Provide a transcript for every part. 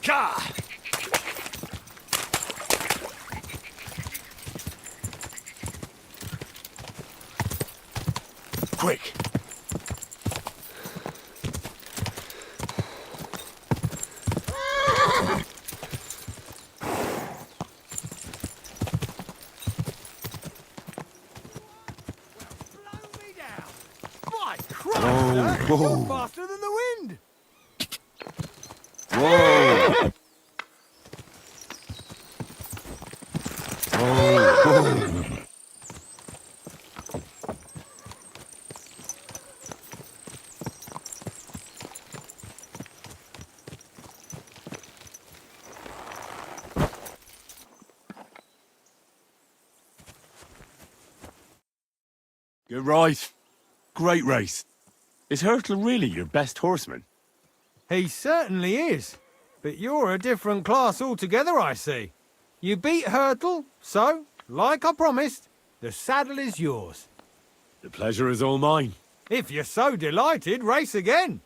Ka! Quick! Whoa. Faster than the wind! Whoa! Whoa! Good ride. Great race. Is Hurtle really your best horseman? He certainly is. But you're a different class altogether, I see. You beat Hurtle, so, like I promised, the saddle is yours. The pleasure is all mine. If you're so delighted, race again.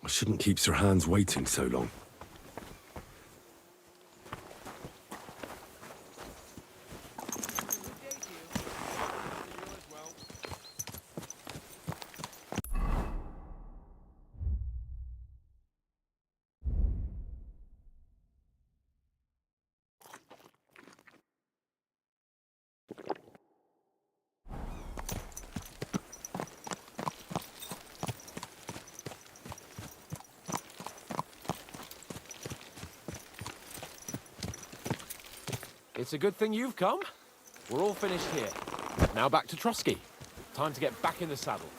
I shouldn't keep Sir Hans waiting so long. It's a good thing you've come. We're all finished here. Now back to Trotsky. Time to get back in the saddle.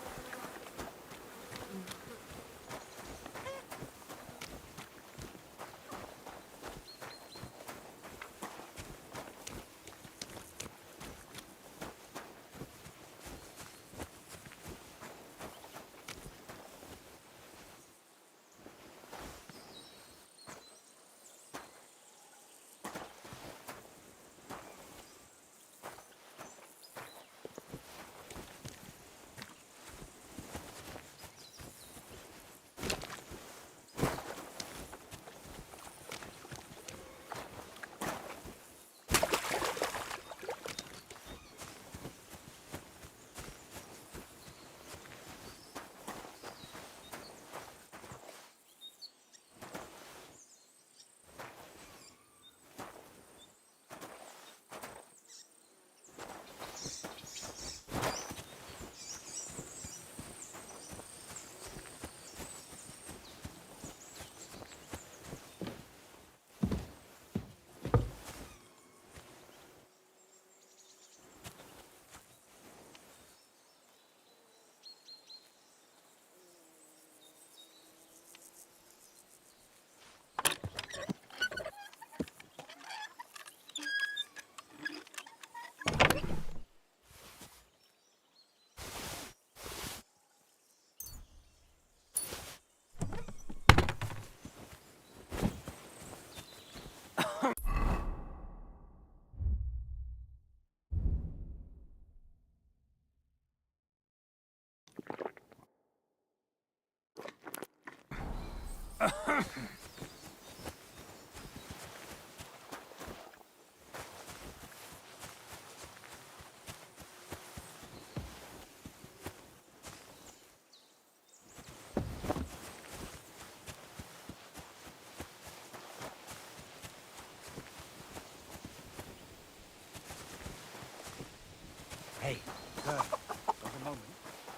Hey, sir, for a moment,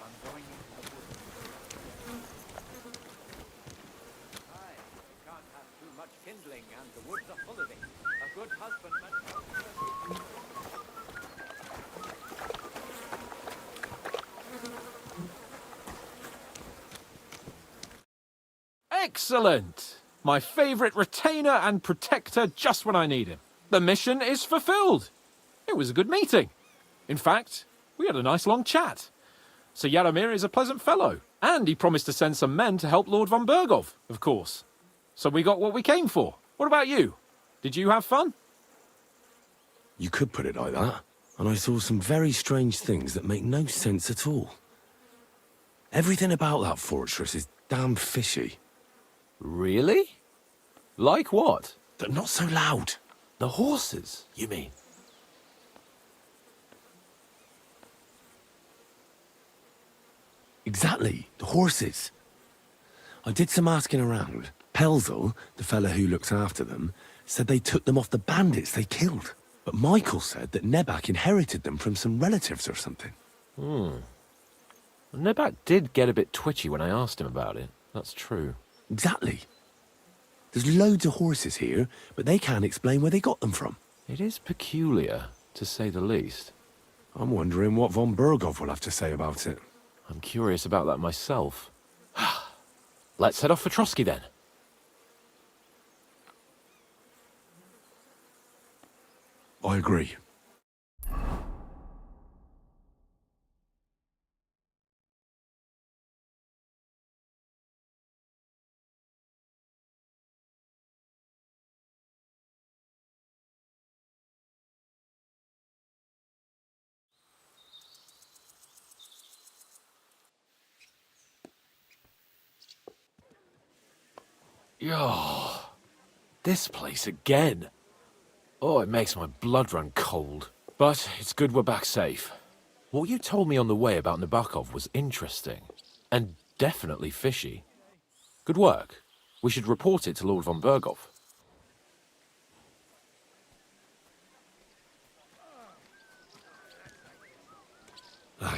I'm going into the woods. Aye, you can't have too much kindling, and the woods are full of it. A good husbandman... Excellent! My favourite retainer and protector just when I need him. The mission is fulfilled. It was a good meeting. In fact, we had a nice long chat. Sir Yaromir is a pleasant fellow, and he promised to send some men to help Lord von Bergov, of course. So we got what we came for. What about you? Did you have fun? You could put it like that. And I saw some very strange things that make no sense at all. Everything about that fortress is damn fishy. Really? Like what? They're not so loud. The horses, you mean? Exactly, the horses. I did some asking around. Pelzel, the fella who looks after them, said they took them off the bandits they killed. But Michael said that Nebak inherited them from some relatives or something. Nebak did get a bit twitchy when I asked him about it. That's true. Exactly. There's loads of horses here, but they can't explain where they got them from. It is peculiar, to say the least. I'm wondering what von Bergov will have to say about it. I'm curious about that myself. Let's head off for Trotsky then. I agree. Yo, this place again. Oh, it makes my blood run cold. But it's good we're back safe. What you told me on the way about Nabokov was interesting. And definitely fishy. Good work. We should report it to Lord von Bergov.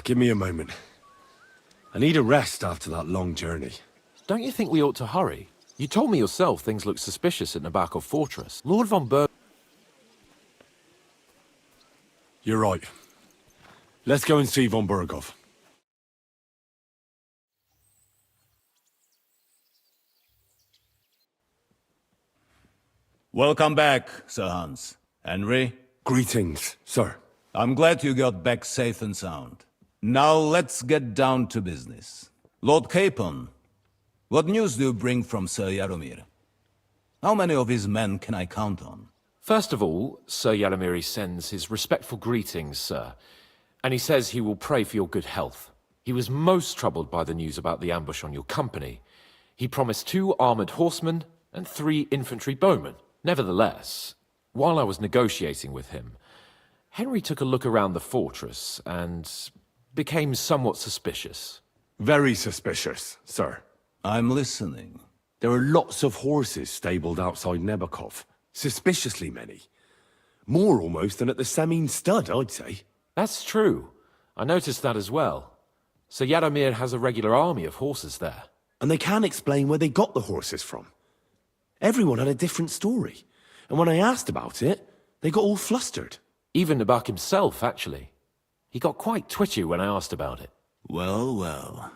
Give me a moment. I need a rest after that long journey. Don't you think we ought to hurry? You told me yourself things look suspicious at Nabokov Fortress. Lord von Bergov... You're right. Let's go and see von Bergov. Welcome back, Sir Hans. Henry, Greetings, sir. I'm glad you got back safe and sound. Now let's get down to business. Lord Capon, what news do you bring from Sir Yaromir? How many of his men can I count on? First of all, Sir Yaromir sends his respectful greetings, sir. And he says he will pray for your good health. He was most troubled by the news about the ambush on your company. He promised 2 armored horsemen and 3 infantry bowmen. Nevertheless, while I was negotiating with him, Henry took a look around the fortress and became somewhat suspicious. Very suspicious, sir. I'm listening. There are lots of horses stabled outside Nebokov. Suspiciously many. More almost than at the Samin stud, I'd say. That's true. I noticed that as well. Sir Yaromir has a regular army of horses there. And they can't explain where they got the horses from. Everyone had a different story. And when I asked about it, they got all flustered. Even Nebak himself, actually. He got quite twitchy when I asked about it. Well, well.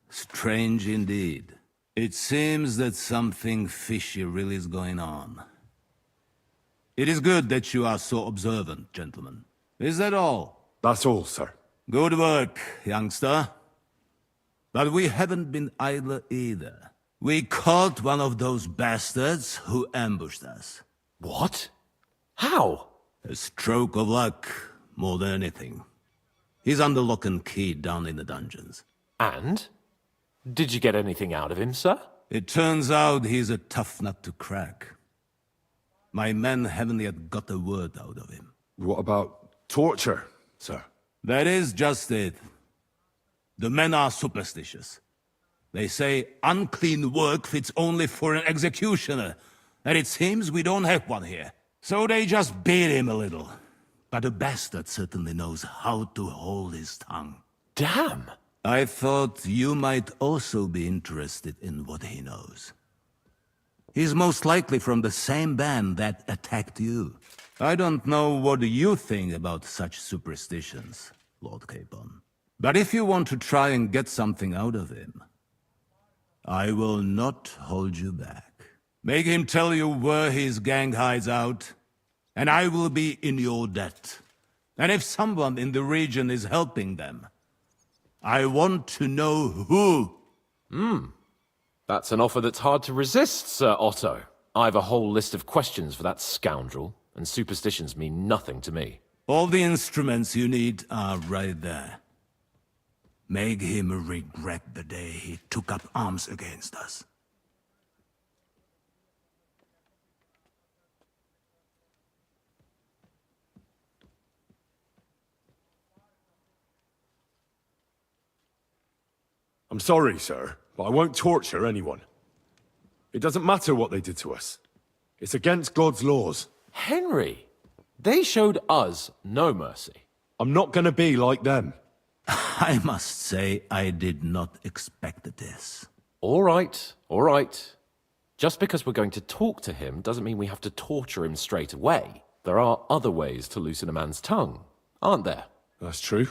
Strange indeed. It seems that something fishy really is going on. It is good that you are so observant, gentlemen. Is that all? That's all, sir. Good work, youngster. But we haven't been idle either. We caught one of those bastards who ambushed us. What? How? A stroke of luck, more than anything. He's under lock and key down in the dungeons. And? Did you get anything out of him, sir? It turns out he's a tough nut to crack. My men haven't yet got a word out of him. What about torture, sir? That is just it. The men are superstitious. They say unclean work fits only for an executioner, and it seems we don't have one here. So they just beat him a little. But the bastard certainly knows how to hold his tongue. Damn! I thought you might also be interested in what he knows. He's most likely from the same band that attacked you. I don't know what you think about such superstitions, Lord Capon. But if you want to try and get something out of him, I will not hold you back. Make him tell you where his gang hides out, and I will be in your debt. And if someone in the region is helping them, I want to know who. That's an offer that's hard to resist, Sir Otto. I have a whole list of questions for that scoundrel, and superstitions mean nothing to me. All the instruments you need are right there. Make him regret the day he took up arms against us. I'm sorry, sir, but I won't torture anyone. It doesn't matter what they did to us. It's against God's laws. Henry, they showed us no mercy. I'm not gonna be like them. I must say I did not expect this. All right, all right. Just because we're going to talk to him doesn't mean we have to torture him straight away. There are other ways to loosen a man's tongue, aren't there? That's true.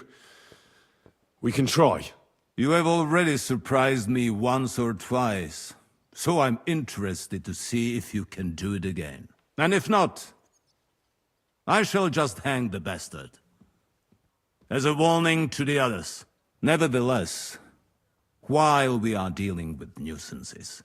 We can try. You have already surprised me once or twice, so I'm interested to see if you can do it again. And if not, I shall just hang the bastard. As a warning to the others. Nevertheless, while we are dealing with nuisances,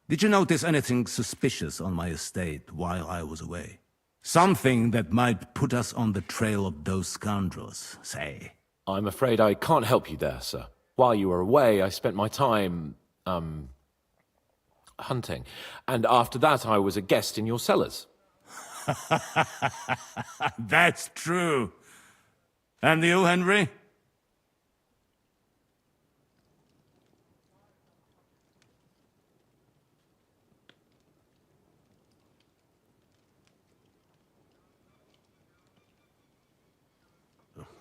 did you notice anything suspicious on my estate while I was away? Something that might put us on the trail of those scoundrels, say. I'm afraid I can't help you there, sir. While you were away, I spent my time, hunting. And after that, I was a guest in your cellars. That's true. And you, Henry?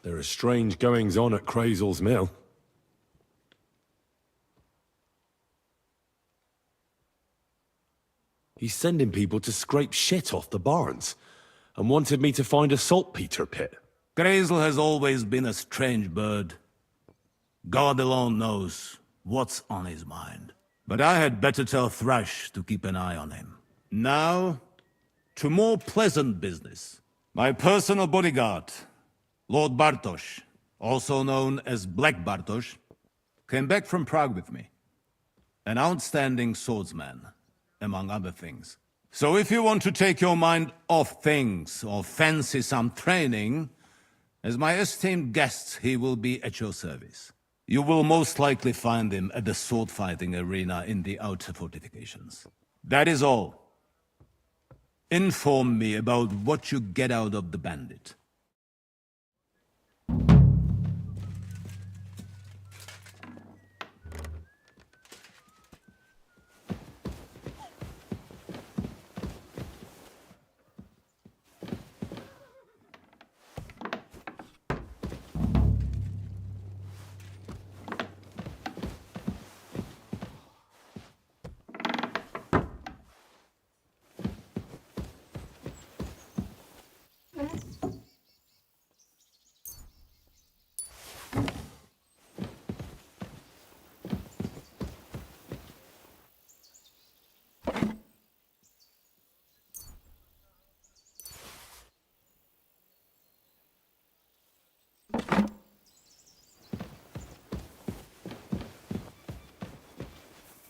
There are strange goings-on at Crazel's mill. He's sending people to scrape shit off the barns, and wanted me to find a saltpeter pit. Grazel has always been a strange bird. God alone knows what's on his mind. But I had better tell Thrush to keep an eye on him. Now, to more pleasant business. My personal bodyguard, Lord Bartosz, also known as Black Bartosz, came back from Prague with me. An outstanding swordsman, among other things. So if you want to take your mind off things, or fancy some training, as my esteemed guest, he will be at your service. You will most likely find him at the sword-fighting arena in the outer fortifications. That is all. Inform me about what you get out of the bandit.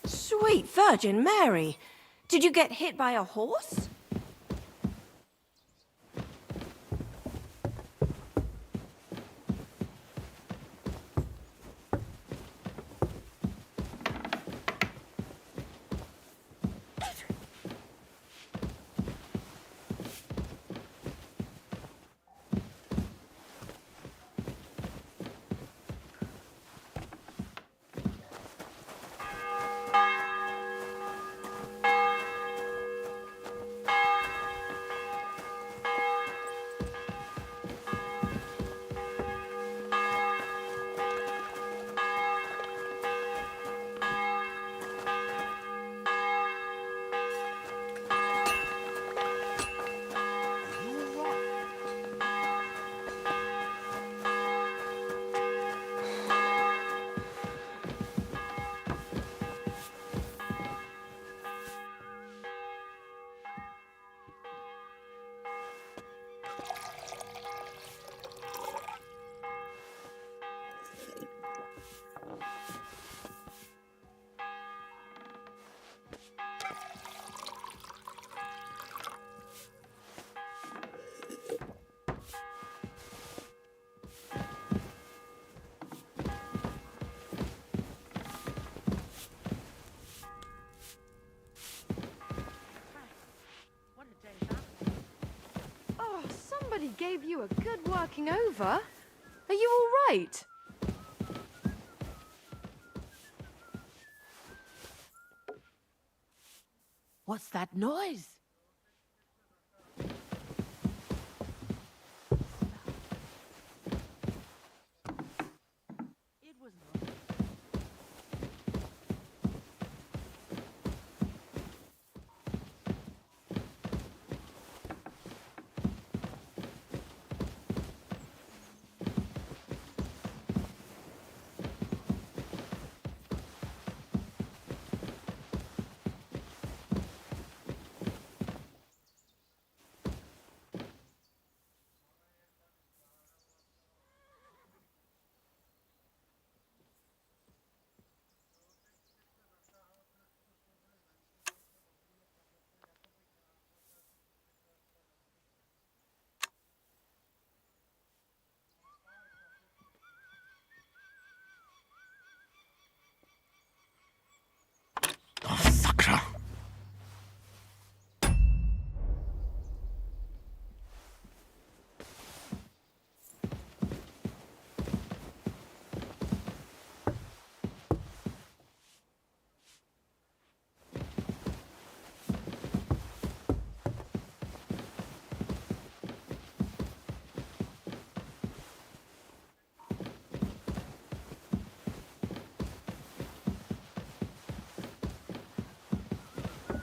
Sweet Virgin Mary! Did you get hit by a horse? gave you a good working over. Are you all right? What's that noise? It was not. Oh, sucker.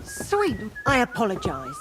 Sweet, I apologize.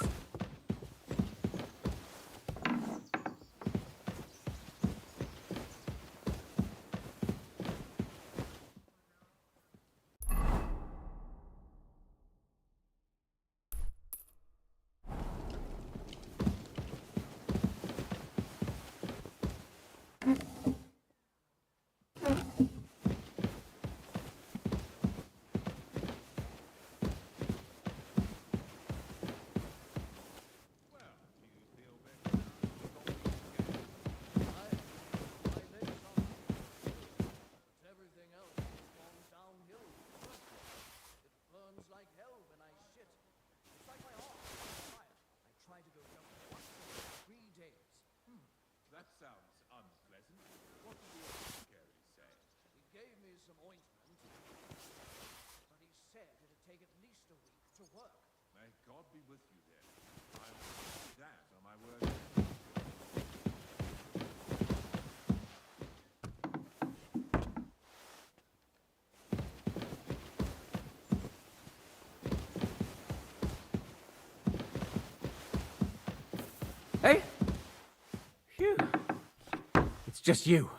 That sounds unpleasant. What did the apothecary say? He gave me some ointment, but he said it'd take at least a week to work. May God be with you then. I will do that on my word. Hey? Phew. It's just you.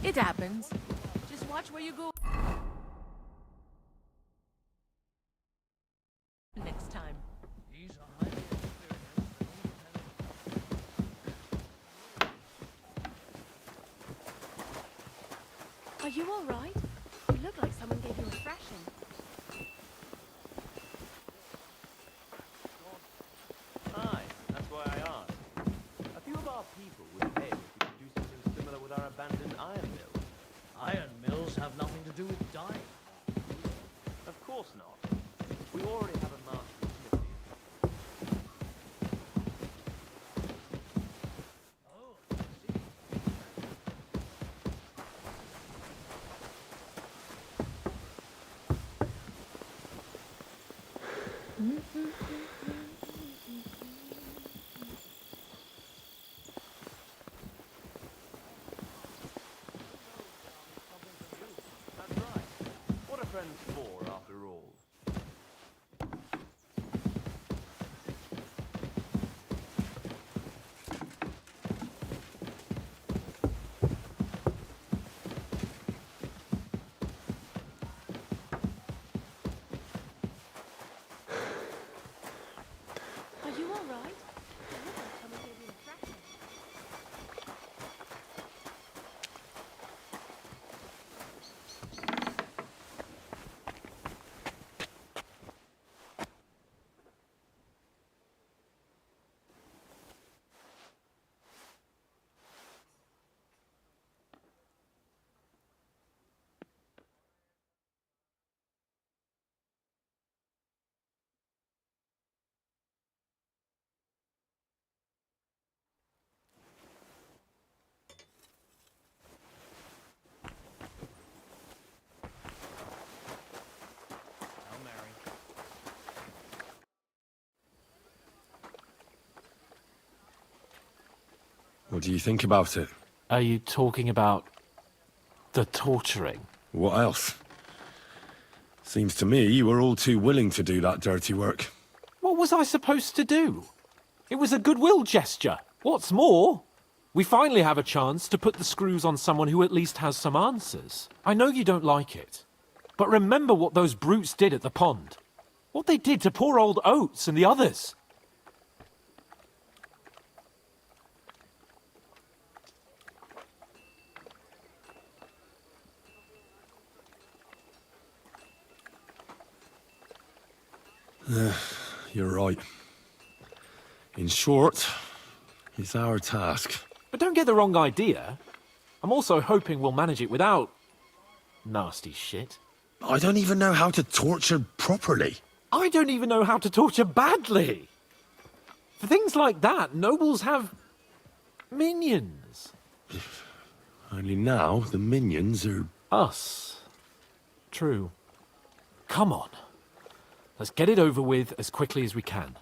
It happens. Just watch where you go. Next time. He's a highly experienced and Are you all right? You look like someone gave you a thrashing. Aye, that's why I asked. A few of our people would pay if we could do something similar with our abandoned iron mill. Iron mills have nothing to do with dyeing. Of course not. We already have a master smithy. Oh, I see. friends for, after all? Are you all right? You look like someone gave you a thrashing. I'll marry. What do you think about it? Are you talking about the torturing? What else? Seems to me you were all too willing to do that dirty work. What was I supposed to do? It was a goodwill gesture. What's more, we finally have a chance to put the screws on someone who at least has some answers. I know you don't like it, but remember what those brutes did at the pond. What they did to poor old Oates and the others. You're right. In short, it's our task. But don't get the wrong idea. I'm also hoping we'll manage it without nasty shit. I don't even know how to torture properly. I don't even know how to torture badly. For things like that, nobles have minions. Only now the minions are... Us. True. Come on. Let's get it over with as quickly as we can.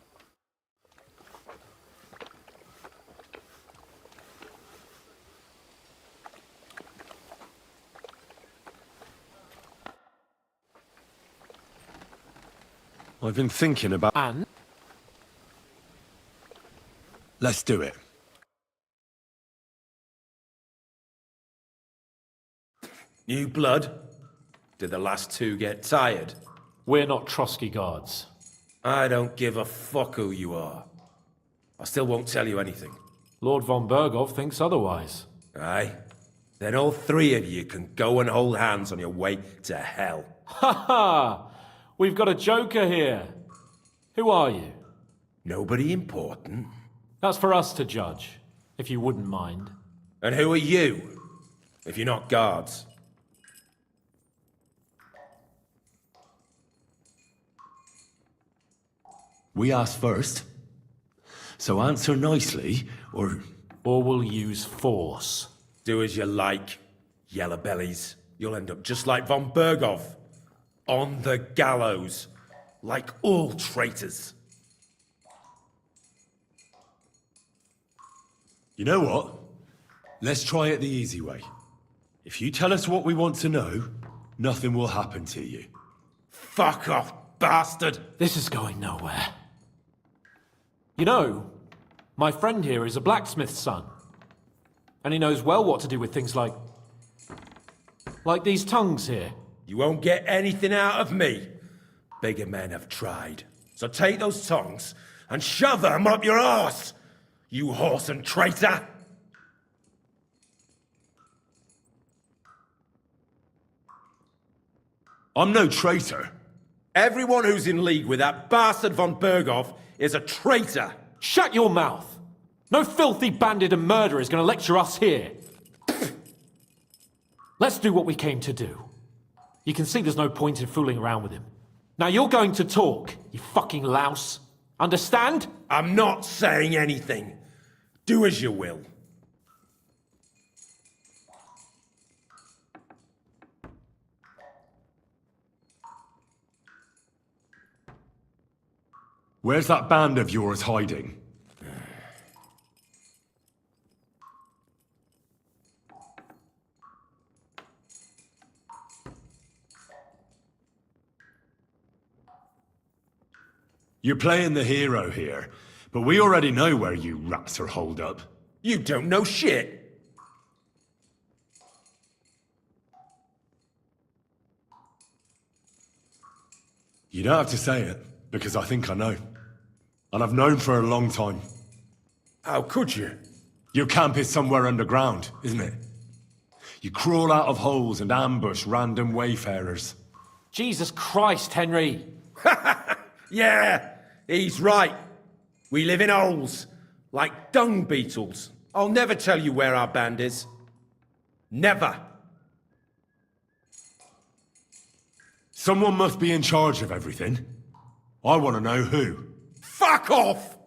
I've been thinking about... And? Let's do it. New blood? Did the last two get tired? We're not Trotsky guards. I don't give a fuck who you are. I still won't tell you anything. Lord von Berghoff thinks otherwise. Aye? Then all three of you can go and hold hands on your way to hell. Ha ha! We've got a joker here. Who are you? Nobody important. That's for us to judge, if you wouldn't mind. And who are you, if you're not guards? We asked first. So answer nicely, or... Or we'll use force. Do as you like, yellow bellies. You'll end up just like von Berghoff. On the gallows. Like all traitors. You know what? Let's try it the easy way. If you tell us what we want to know, nothing will happen to you. Fuck off, bastard! This is going nowhere. You know, my friend here is a blacksmith's son. And he knows well what to do with things like these tongues here. You won't get anything out of me. Bigger men have tried. So take those tongs and shove them up your arse, you horse and traitor! I'm no traitor. Everyone who's in league with that bastard von Berghoff is a traitor! Shut your mouth! No filthy bandit and murderer is going to lecture us here. Let's do what we came to do. You can see there's no point in fooling around with him. Now you're going to talk, you fucking louse. Understand? I'm not saying anything. Do as you will. Where's that band of yours hiding? You're playing the hero here, but we already know where you rats are holed up. You don't know shit. You don't have to say it, because I think I know. And I've known for a long time. How could you? Your camp is somewhere underground, isn't it? You crawl out of holes and ambush random wayfarers. Jesus Christ, Henry! Yeah, he's right. We live in holes, like dung beetles. I'll never tell you where our band is. Never. Someone must be in charge of everything. I want to know who. Fuck off!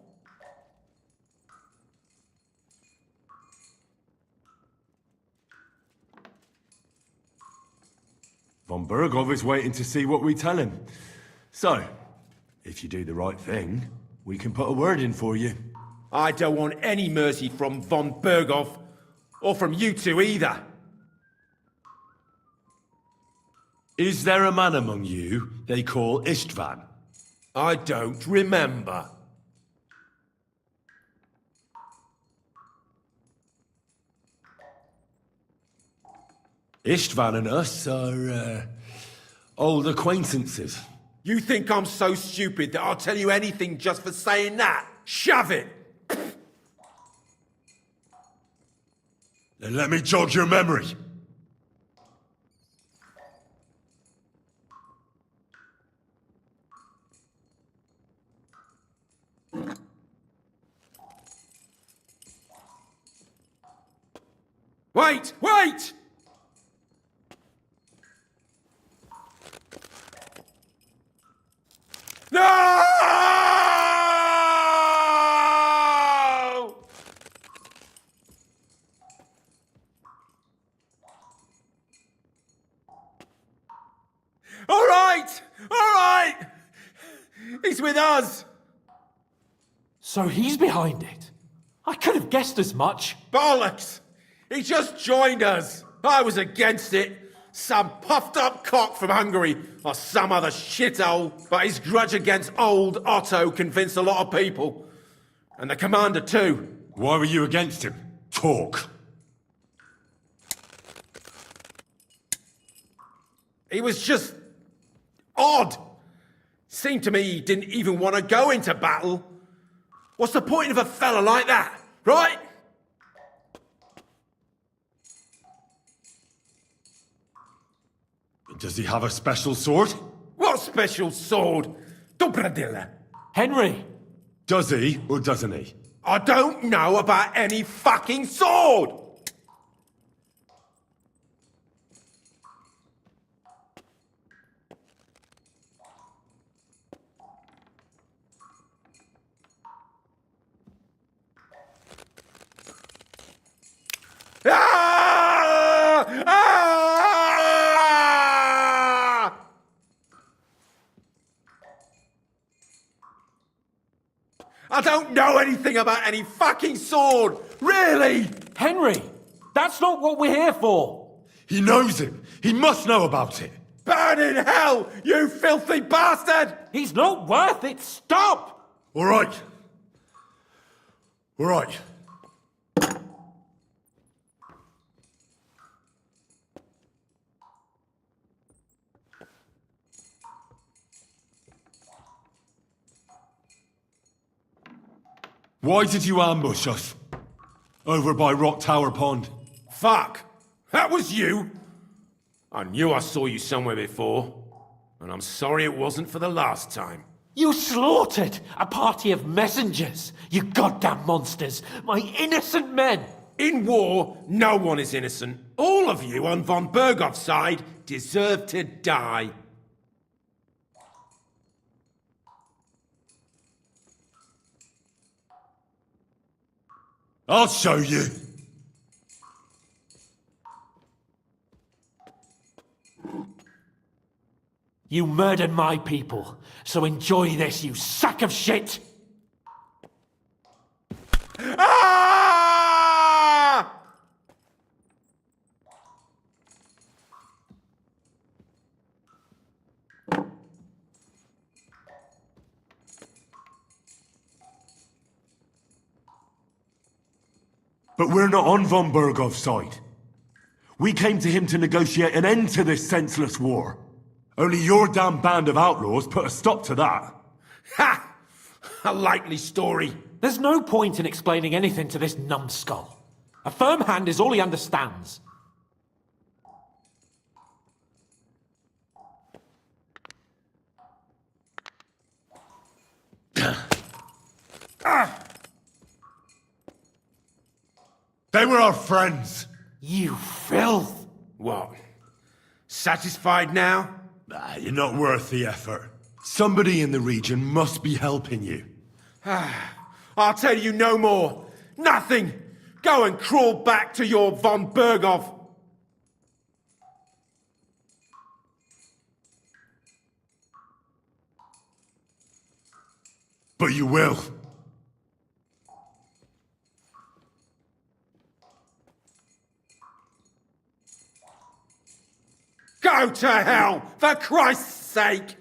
Von Bergov is waiting to see what we tell him. So, if you do the right thing, we can put a word in for you. I don't want any mercy from Von Bergov, or from you two either. Is there a man among you they call Istvan? I don't remember. Istvan and us are, old acquaintances. You think I'm so stupid that I'll tell you anything just for saying that? Shove it! Then let me jog your memory. Wait! Wait! No! All right! All right! He's with us! So he's behind it? I could have guessed as much. Bollocks! He just joined us! I was against it! Some puffed-up cock from Hungary, or some other shithole, but his grudge against old Otto convinced a lot of people. And the commander too. Why were you against him? Talk. He was just... odd. Seemed to me he didn't even want to go into battle. What's the point of a fella like that, right? Does he have a special sword? What special sword? Dobradilla. Henry! Does he, or doesn't he? I don't know about any fucking sword! Ah! Ah! I don't know anything about any fucking sword! Really? Henry! That's not what we're here for! He knows him! He must know about it! Burn in hell, you filthy bastard! He's not worth it! Stop! All right. All right. Why did you ambush us? Over by Rock Tower Pond. Fuck! That was you! I knew I saw you somewhere before, and I'm sorry it wasn't for the last time. You slaughtered a party of messengers! You goddamn monsters! My innocent men! In war, no one is innocent. All of you on von Bergov's side deserve to die. I'll show you. You murdered my people, so enjoy this, you sack of shit! Ah! But we're not on von Bergov's side. We came to him to negotiate an end to this senseless war. Only your damn band of outlaws put a stop to that. Ha! A likely story. There's no point in explaining anything to this numbskull. A firm hand is all he understands. They were our friends. You filth! What? Satisfied now? You're not worth the effort. Somebody in the region must be helping you. I'll tell you no more. Nothing. Go and crawl back to your von Bergov. But you will. Go to hell, for Christ's sake!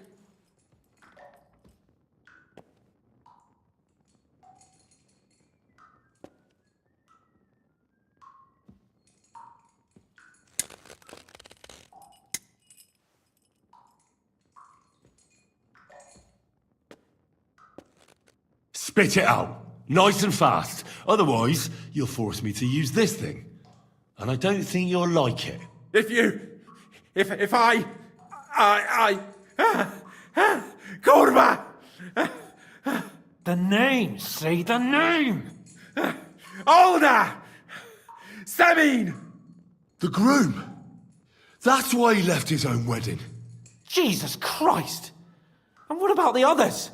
Spit it out. Nice and fast. Otherwise, you'll force me to use this thing. And I don't think you'll like it. If I... Kurva! The name! Say the name! Older! Sabine! The groom. That's why he left his own wedding. Jesus Christ! And what about the others?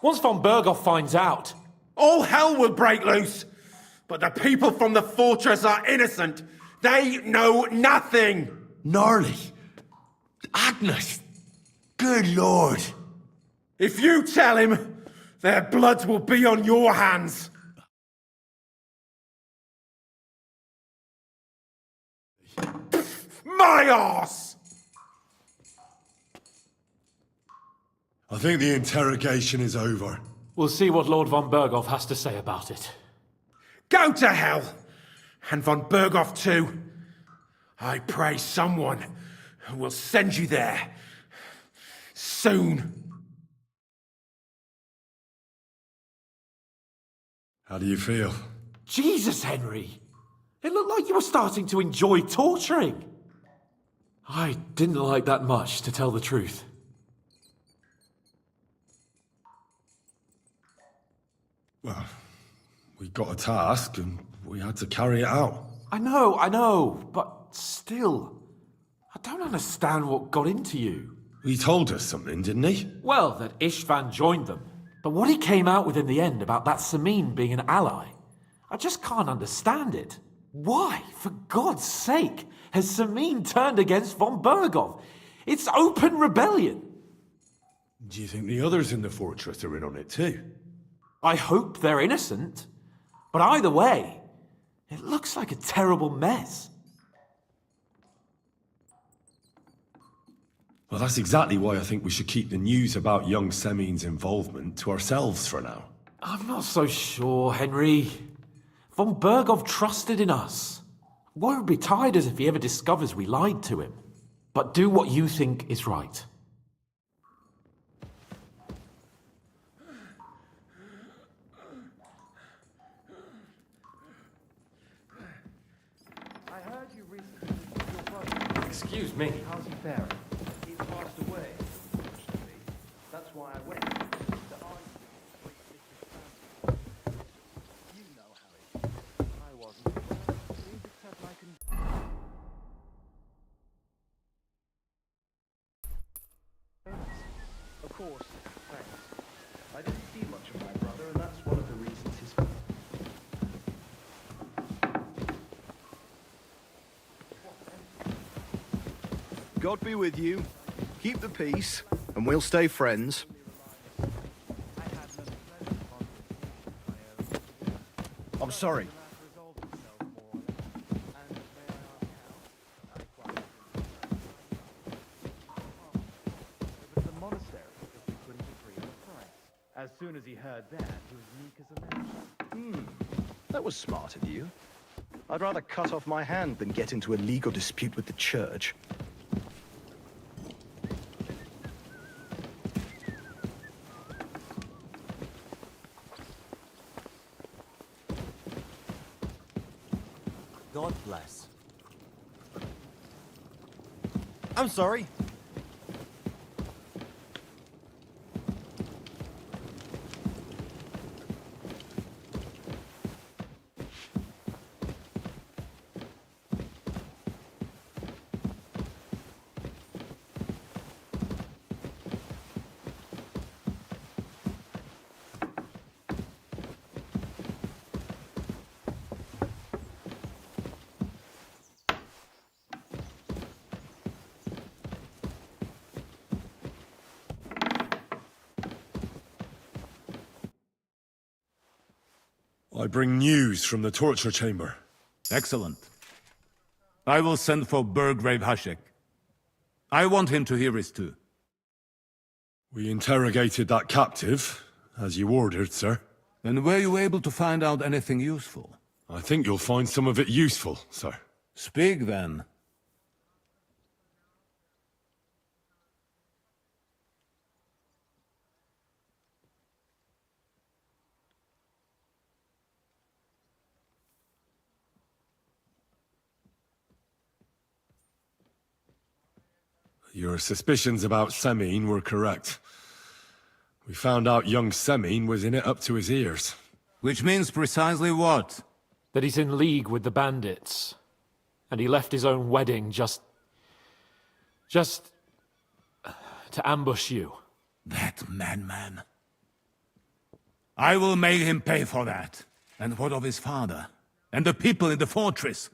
Once von Bergov finds out... All hell will break loose! But the people from the fortress are innocent! They know nothing! Gnarly. Agnes. Good Lord. If you tell him, their blood will be on your hands! My arse! I think the interrogation is over. We'll see what Lord von Bergov has to say about it. Go to hell! And von Bergov too. I pray someone will send you there. Soon. How do you feel? Jesus, Henry! It looked like you were starting to enjoy torturing. I didn't like that much, to tell the truth. Well, we got a task and we had to carry it out. I know, but still, I don't understand what got into you. He told us something, didn't he? Well, that Istvan joined them. But what he came out with in the end about that Samin being an ally, I just can't understand it. Why, for God's sake, has Samin turned against von Bergov? It's open rebellion. Do you think the others in the fortress are in on it too? I hope they're innocent. But either way, it looks like a terrible mess. Well, that's exactly why I think we should keep the news about young Semin's involvement to ourselves for now. I'm not so sure, Henry. Von Bergov trusted in us. Won't be tired as if he ever discovers we lied to him. But do what you think is right. I heard you recently visited your brother. Excuse me. How's he faring? He passed away, unfortunately. That's why I went. You know how it is. I wasn't. Please accept my Of course, thanks. I didn't see much of my brother, and that's one of the reasons he's... God be with you. Keep the peace, and we'll stay friends. I'm sorry. As soon as he heard that, he was meek as a mouse. That was smart of you. I'd rather cut off my hand than get into a legal dispute with the church. God bless. I'm sorry. I bring news from the torture chamber. Excellent. I will send for Burgrave Hashek. I want him to hear it too. We interrogated that captive, as you ordered, sir. And were you able to find out anything useful? I think you'll find some of it useful, sir. Speak then. Your suspicions about Semine were correct. We found out young Semine was in it up to his ears. Which means precisely what? That he's in league with the bandits. And he left his own wedding just to ambush you. That madman. I will make him pay for that. And what of his father? And the people in the fortress?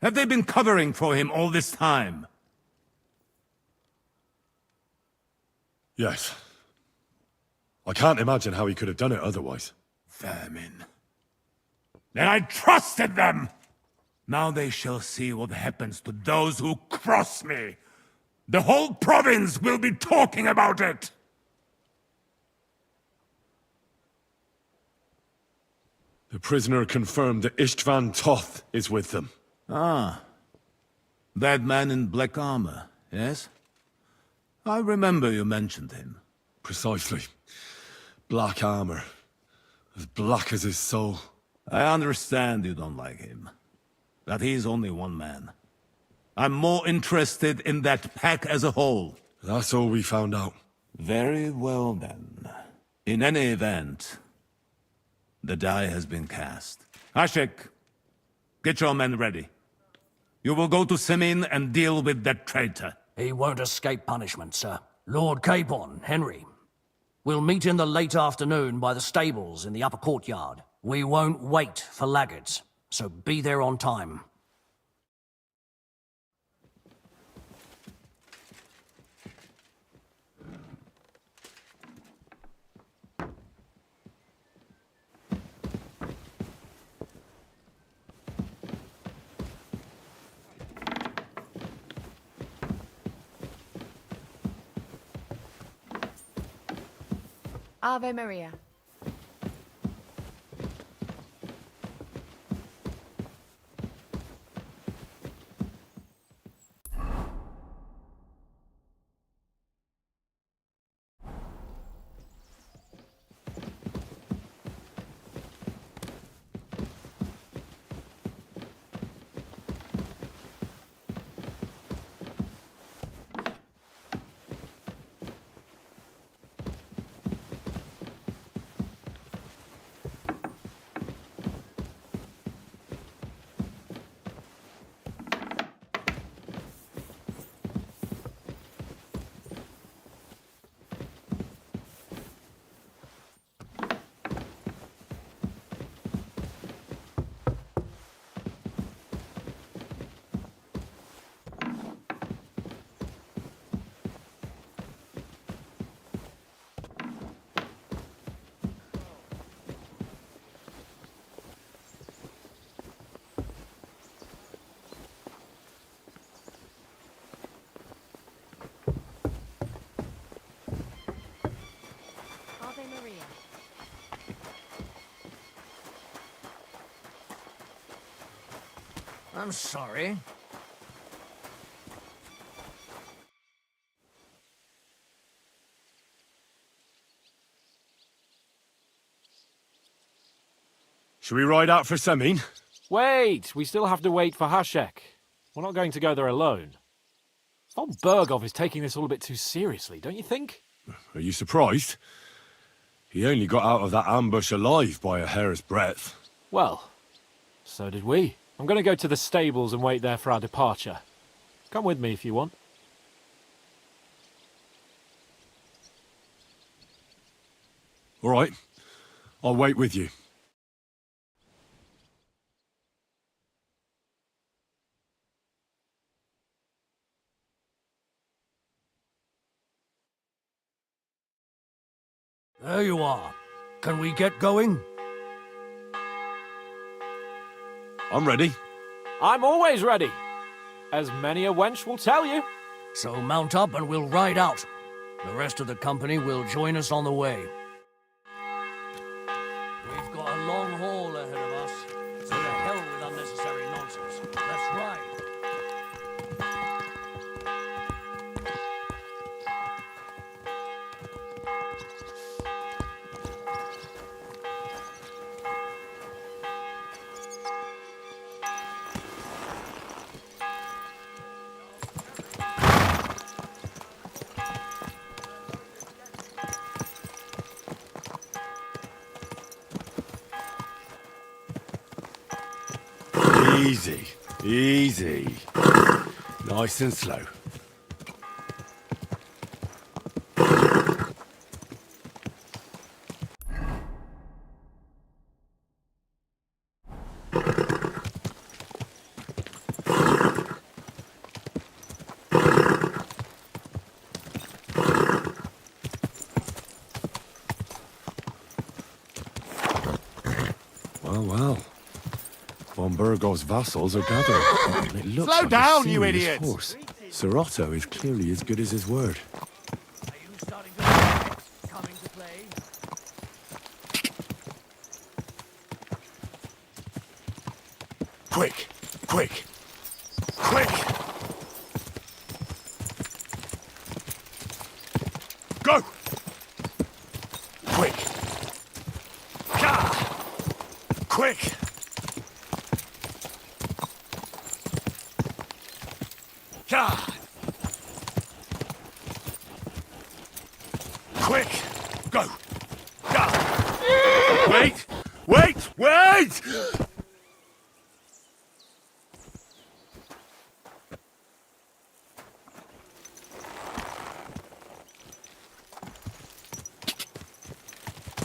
Have they been covering for him all this time? Yes. I can't imagine how he could have done it otherwise. Vermin. Then I trusted them! Now they shall see what happens to those who cross me. The whole province will be talking about it! The prisoner confirmed that Istvan Toth is with them. Ah. That man in black armor, yes? I remember you mentioned him. Precisely. Black armor. As black as his soul. I understand you don't like him. But he's only one man. I'm more interested in that pack as a whole. That's all we found out. Very well then. In any event, the die has been cast. Hashek, get your men ready. You will go to Semine and deal with that traitor. He won't escape punishment, sir. Lord Capon, Henry. We'll meet in the late afternoon by the stables in the upper courtyard. We won't wait for laggards, so be there on time. Ave Maria. I'm sorry. Should we ride out for Semin? Wait! We still have to wait for Hashek. We're not going to go there alone. Von Bergov is taking this all a bit too seriously, don't you think? Are you surprised? He only got out of that ambush alive by a hair's breadth. Well, so did we. I'm going to go to the stables and wait there for our departure. Come with me if you want. All right. I'll wait with you. There you are. Can we get going? I'm ready. I'm always ready. As many a wench will tell you. So mount up and we'll ride out. The rest of the company will join us on the way. We've got a long haul ahead of us, so to hell with unnecessary nonsense. Let's ride. Easy. Easy. Nice and slow. Well, well. Von Bergov's vassals are gathering. And it looks Slow like down, a you serious idiots! Force. Sir Otto is clearly as good as his word. Are you starting to coming to play? Quick! Quick! Quick! Go! Quick! Ka! Quick! Ka! Quick! Go! Ka! Wait! Wait! Wait!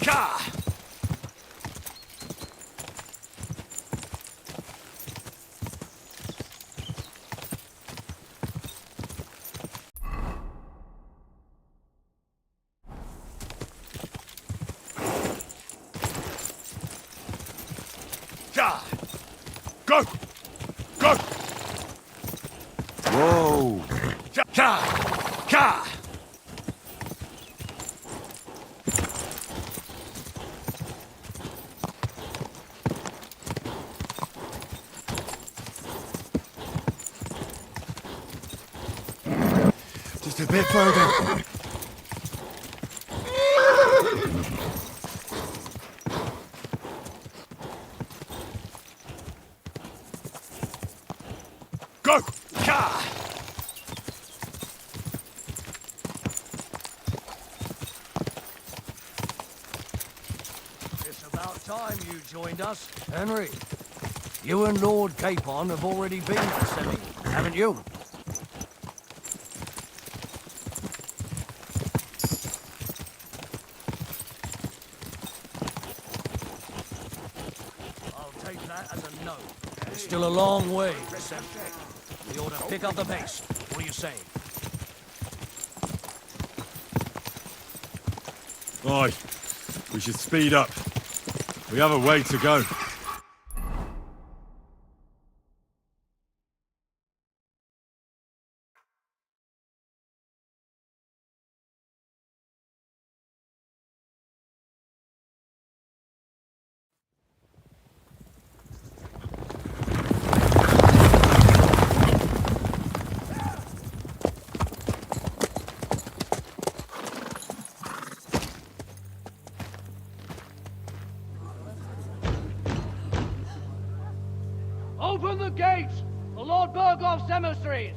Ka! Ka! Go! Go! Whoa! Ka! Ka! Just a bit further. Go! Ka! It's about time you joined us, Henry. You and Lord Capon have already been to Semi, haven't you? I'll take that as a no. It's still a long way to Semi. We ought to pick up the pace. What do you say? Aye, we should speed up. We have a way to go. Open the gates! The Lord Bergoff's emissaries!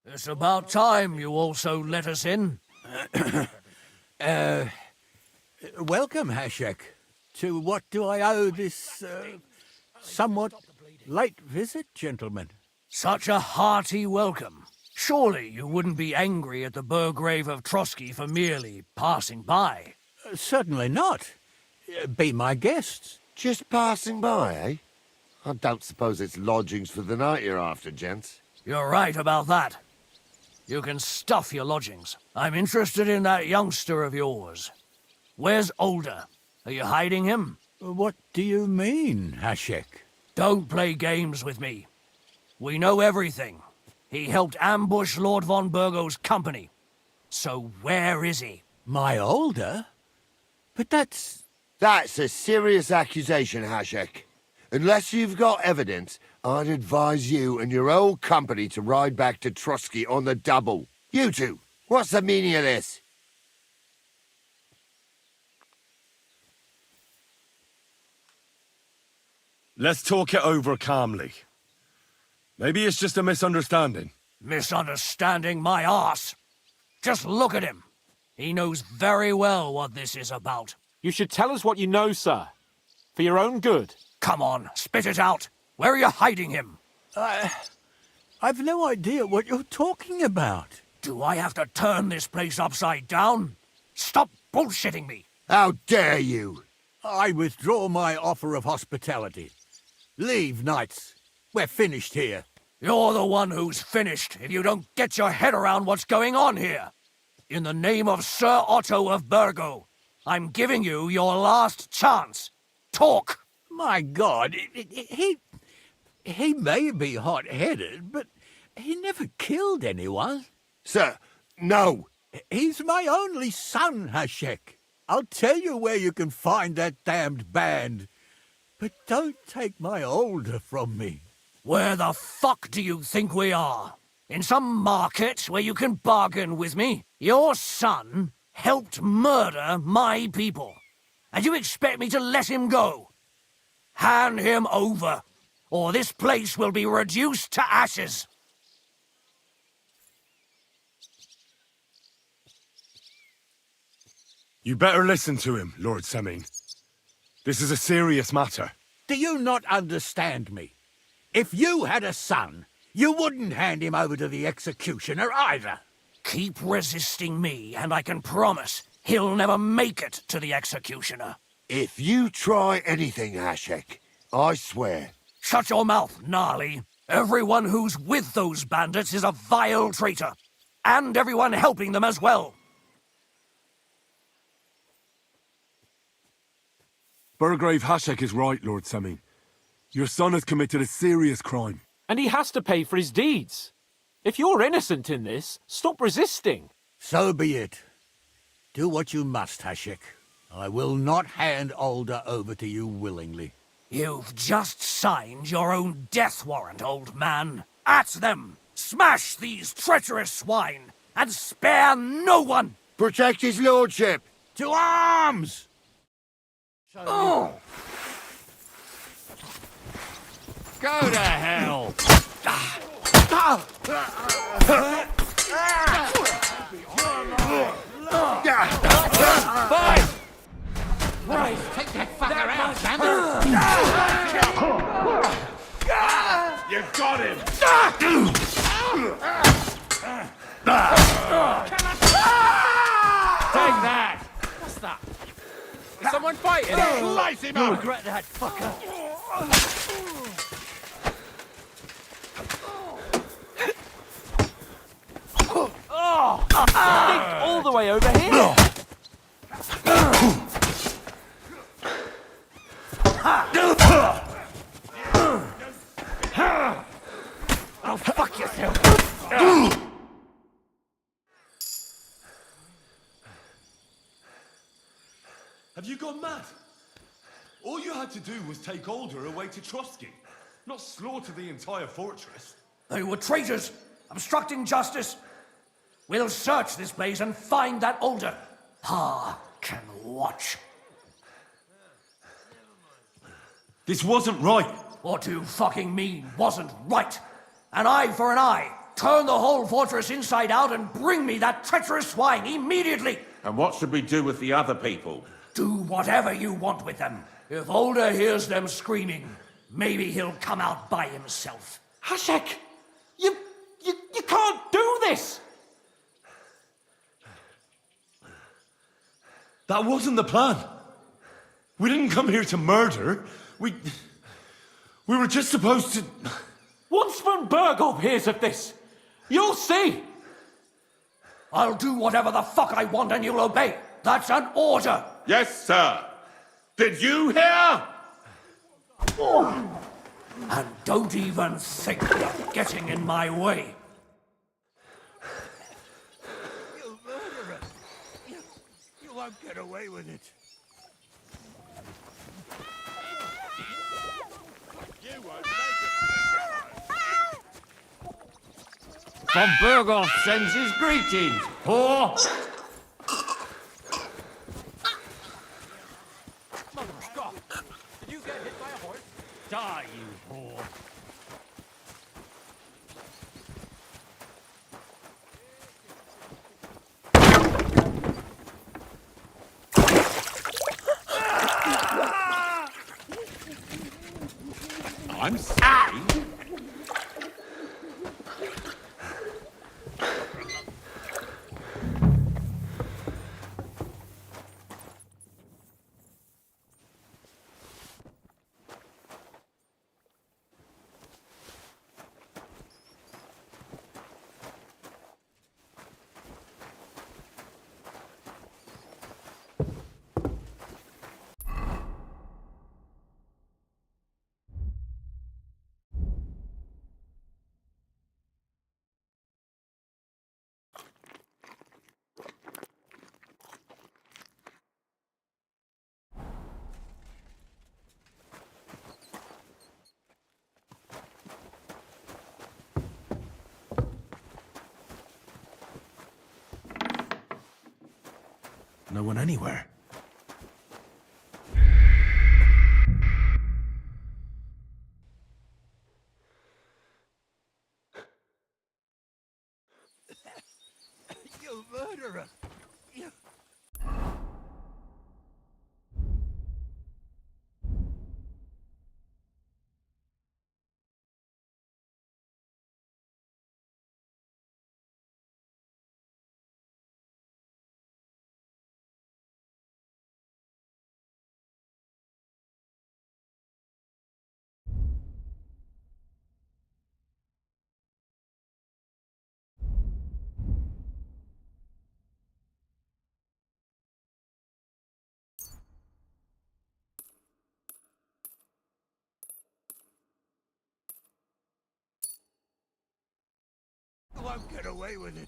It's about time you also let us in. Welcome, Hashek. To what do I owe this, somewhat late visit, gentlemen? Such a hearty welcome. Surely you wouldn't be angry at the Burgrave of Trotsky for merely passing by. Certainly not. Be my guests. Just passing by, eh? I don't suppose it's lodgings for the night you're after, gents. You're right about that. You can stuff your lodgings. I'm interested in that youngster of yours. Where's Older? Are you hiding him? What do you mean, Hashek? Don't play games with me. We know everything. He helped ambush Lord von Burgo's company. So where is he? My Older? But that's... That's a serious accusation, Hashek. Unless you've got evidence, I'd advise you and your old company to ride back to Trotsky on the double. You two, what's the meaning of this? Let's talk it over calmly. Maybe it's just a misunderstanding. Misunderstanding my arse. Just look at him. He knows very well what this is about. You should tell us what you know, sir. For your own good. Come on, spit it out. Where are you hiding him? I've no idea what you're talking about. Do I have to turn this place upside down? Stop bullshitting me. How dare you? I withdraw my offer of hospitality. Leave, knights. We're finished here. You're the one who's finished if you don't get your head around what's going on here. In the name of Sir Otto of Burgo, I'm giving you your last chance. Talk! My God, he may be hot-headed, but he never killed anyone. Sir, no. He's my only son, Hashek. I'll tell you where you can find that damned band. But don't take my Older from me. Where the fuck do you think we are? In some market where you can bargain with me? Your son helped murder my people. And you expect me to let him go? Hand him over, or this place will be reduced to ashes. You better listen to him, Lord Seming. This is a serious matter. Do you not understand me? If you had a son, you wouldn't hand him over to the executioner either. Keep resisting me, and I can promise he'll never make it to the executioner. If you try anything, Hashek, I swear. Shut your mouth, Gnarly. Everyone who's with those bandits is a vile traitor. And everyone helping them as well. Burgrave Hashek is right, Lord Seming. Your son has committed a serious crime. And he has to pay for his deeds. If you're innocent in this, stop resisting. So be it. Do what you must, Hashek. I will not hand Older over to you willingly. You've just signed your own death warrant, old man. At them! Smash these treacherous swine, and spare no one! Protect his lordship! To arms! Oh! Go to hell! Fight! Boys, take that fucker out, damn it! You got him! Take that! What's that? Is someone fighting? Slice him You'll up! regret that, fucker. Oh! Stinked all the way over here! Oh, fuck yourself! Have you gone mad? All you had to do was take Alder away to Trotsky, not slaughter the entire fortress. They were traitors, obstructing justice. We'll search this place and find that Alder. Pa can watch. This wasn't right. What do you fucking mean, wasn't right? An eye for an eye. Turn the whole fortress inside out and bring me that treacherous swine immediately. And what should we do with the other people? Do whatever you want with them. If Alder hears them screaming, maybe he'll come out by himself. Hashek! You can't do this! That wasn't the plan. We didn't come here to murder. We were just supposed to... Once Von Berghoff hears of this, you'll see! I'll do whatever the fuck I want and you'll obey. That's an order. Yes, sir. Did you hear? And don't even think of getting in my way. You murderer! You won't get away with it. You won't Von Berghoff sends his greetings, whore! Mother of God! Did you get hit by a horse? Die, you whore! I'm sorry. No one anywhere. You murderer! You... You won't get away with it.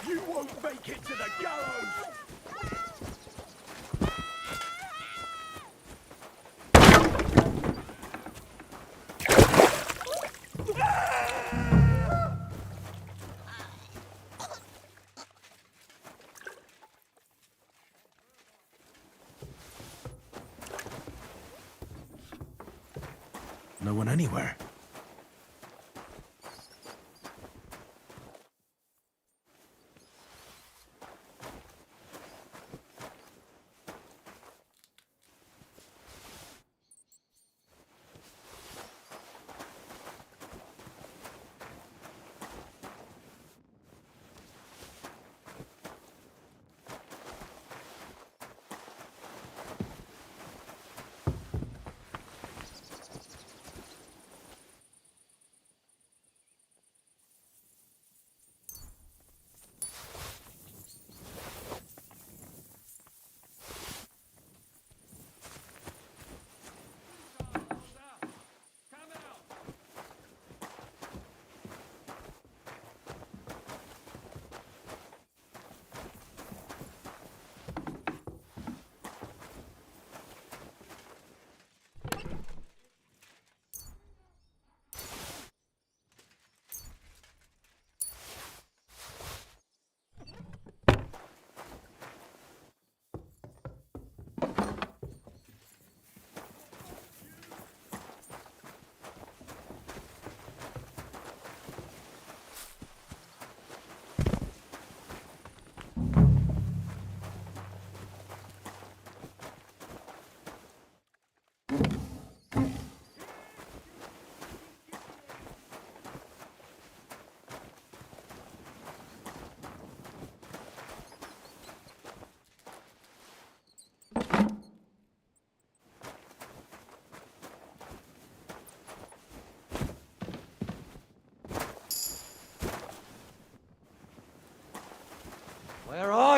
You won't make it to the gallows! No one anywhere.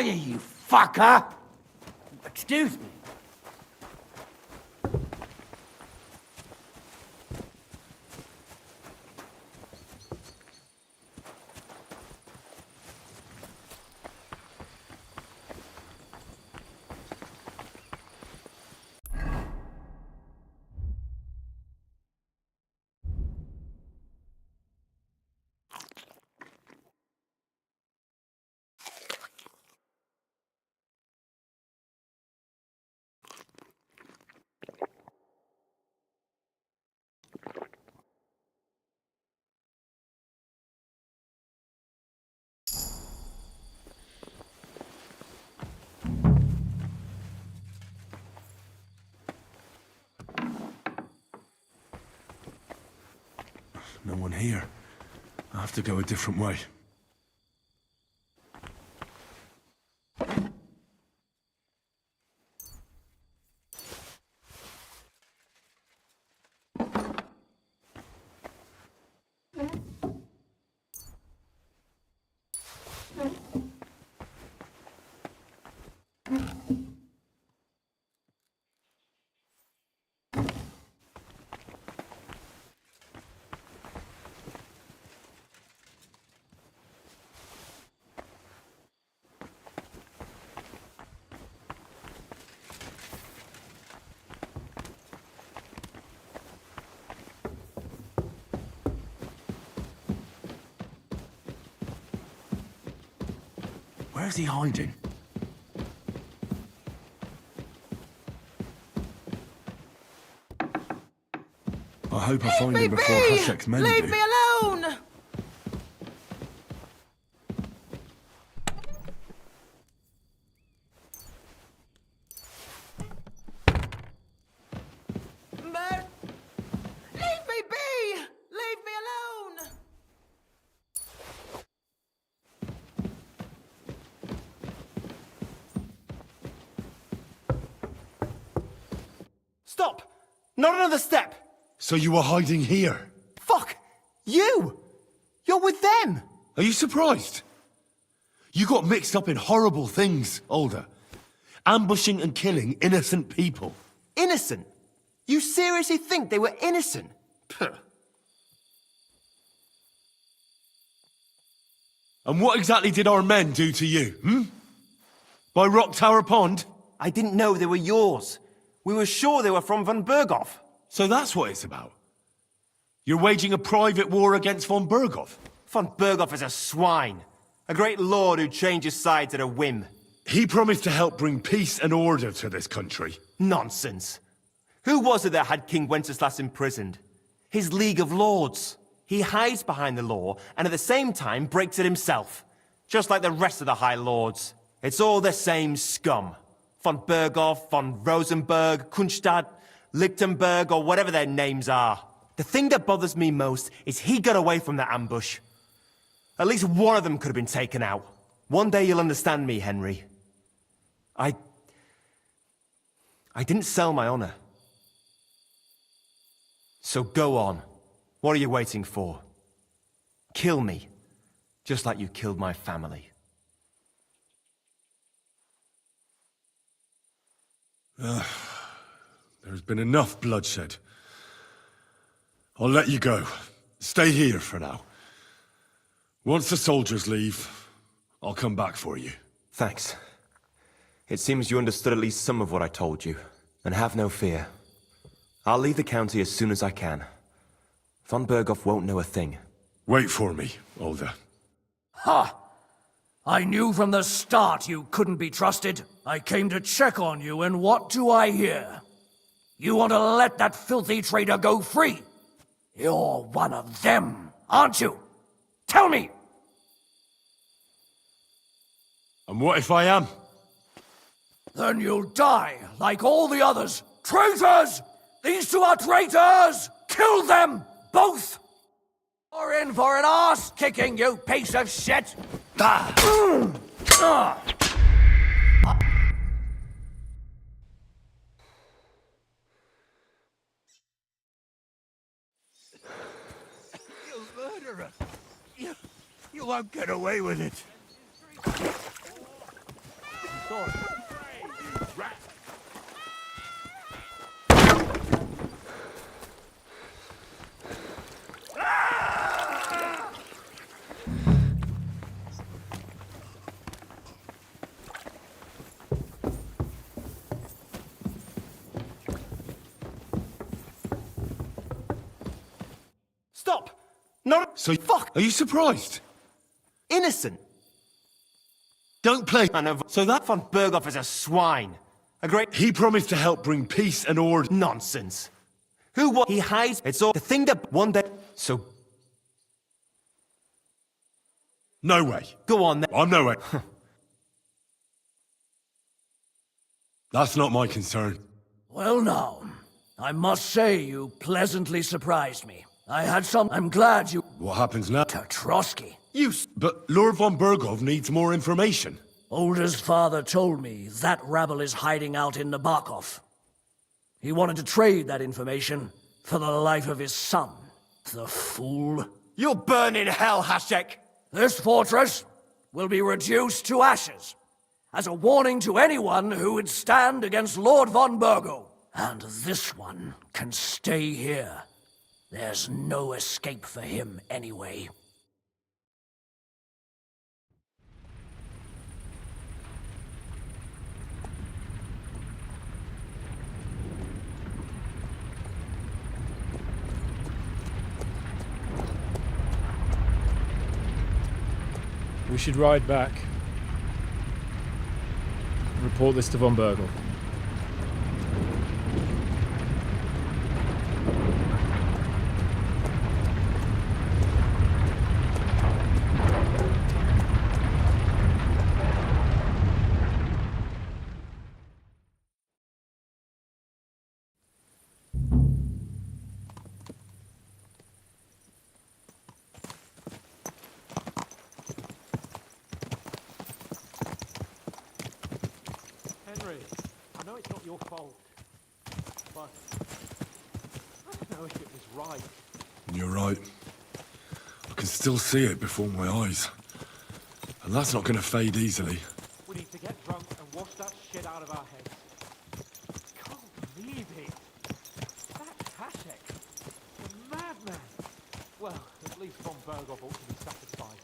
are you fucker? Excuse me. No one here. I have to go a different way. Where's he hiding? I hope I find him before Hushek's men do. Leave me alone! Leave me be! Leave me alone! Stop! Not another step! So you were hiding here? Fuck! You! You're with them! Are you surprised? You got mixed up in horrible things, Alder. Ambushing and killing innocent people. Innocent? You seriously think they were innocent? Puh. And what exactly did our men do to you, hmm? By Rock Tower Pond? I didn't know they were yours. We were sure they were from von Berghoff. So that's what it's about. You're waging a private war against von Berghoff. Von Berghoff is a swine. A great lord who changes sides at a whim. He promised to help bring peace and order to this country. Nonsense. Who was it that had King Wenceslas imprisoned? His League of Lords. He hides behind the law and at the same time breaks it himself. Just like the rest of the High Lords. It's all the same scum. Von Berghoff, von Rosenberg, Kunstadt, Lichtenberg, or whatever their names are. The thing that bothers me most is he got away from the ambush. At least one of them could have been taken out. One day you'll understand me, Henry. I didn't sell my honor. So go on. What are you waiting for? Kill me, just like you killed my family. There's been enough bloodshed. I'll let you go. Stay here for now. Once the soldiers leave, I'll come back for you. Thanks. It seems you understood at least some of what I told you. And have no fear. I'll leave the county as soon as I can. Von Berghoff won't know a thing. Wait for me, Alder. Ha! I knew from the start you couldn't be trusted. I came to check on you, and what do I hear? You want to let that filthy traitor go free? You're one of them, aren't you? Tell me! And what if I am? Then you'll die, like all the others. Traitors! These two are traitors! Kill them, both! You're in for an arse-kicking, you piece of shit! You murderer! You won't get away with it. sword. Stop! Not So, fuck! are you surprised? Innocent! Don't play. I know. So that von Berghoff is a swine. A great... He promised to help bring peace and order. Nonsense. Who what? He hides. It's all the thing that one day... So... No way. Go on then. I'm no way. That's not my concern. Well now, I must say you pleasantly surprised me. I had some... I'm glad you... What happens now? Trotsky. But Lord von Berghoff needs more information. Older's father told me that rabble is hiding out in Nabokov. He wanted to trade that information for the life of his son. The fool. You'll burn in hell, Hasek! This fortress will be reduced to ashes, as a warning to anyone who would stand against Lord von Bergo. And this one can stay here. There's no escape for him anyway. We should ride back. Report this to von Bergel. Henry, I know it's not your fault, but I don't know if it was right. You're right. I can still see it before my eyes. And that's not going to fade easily. We need to get drunk and wash that shit out of our heads. I can't believe it. That's Hasek, the madman. Well, at least von Berghoff ought to be satisfied.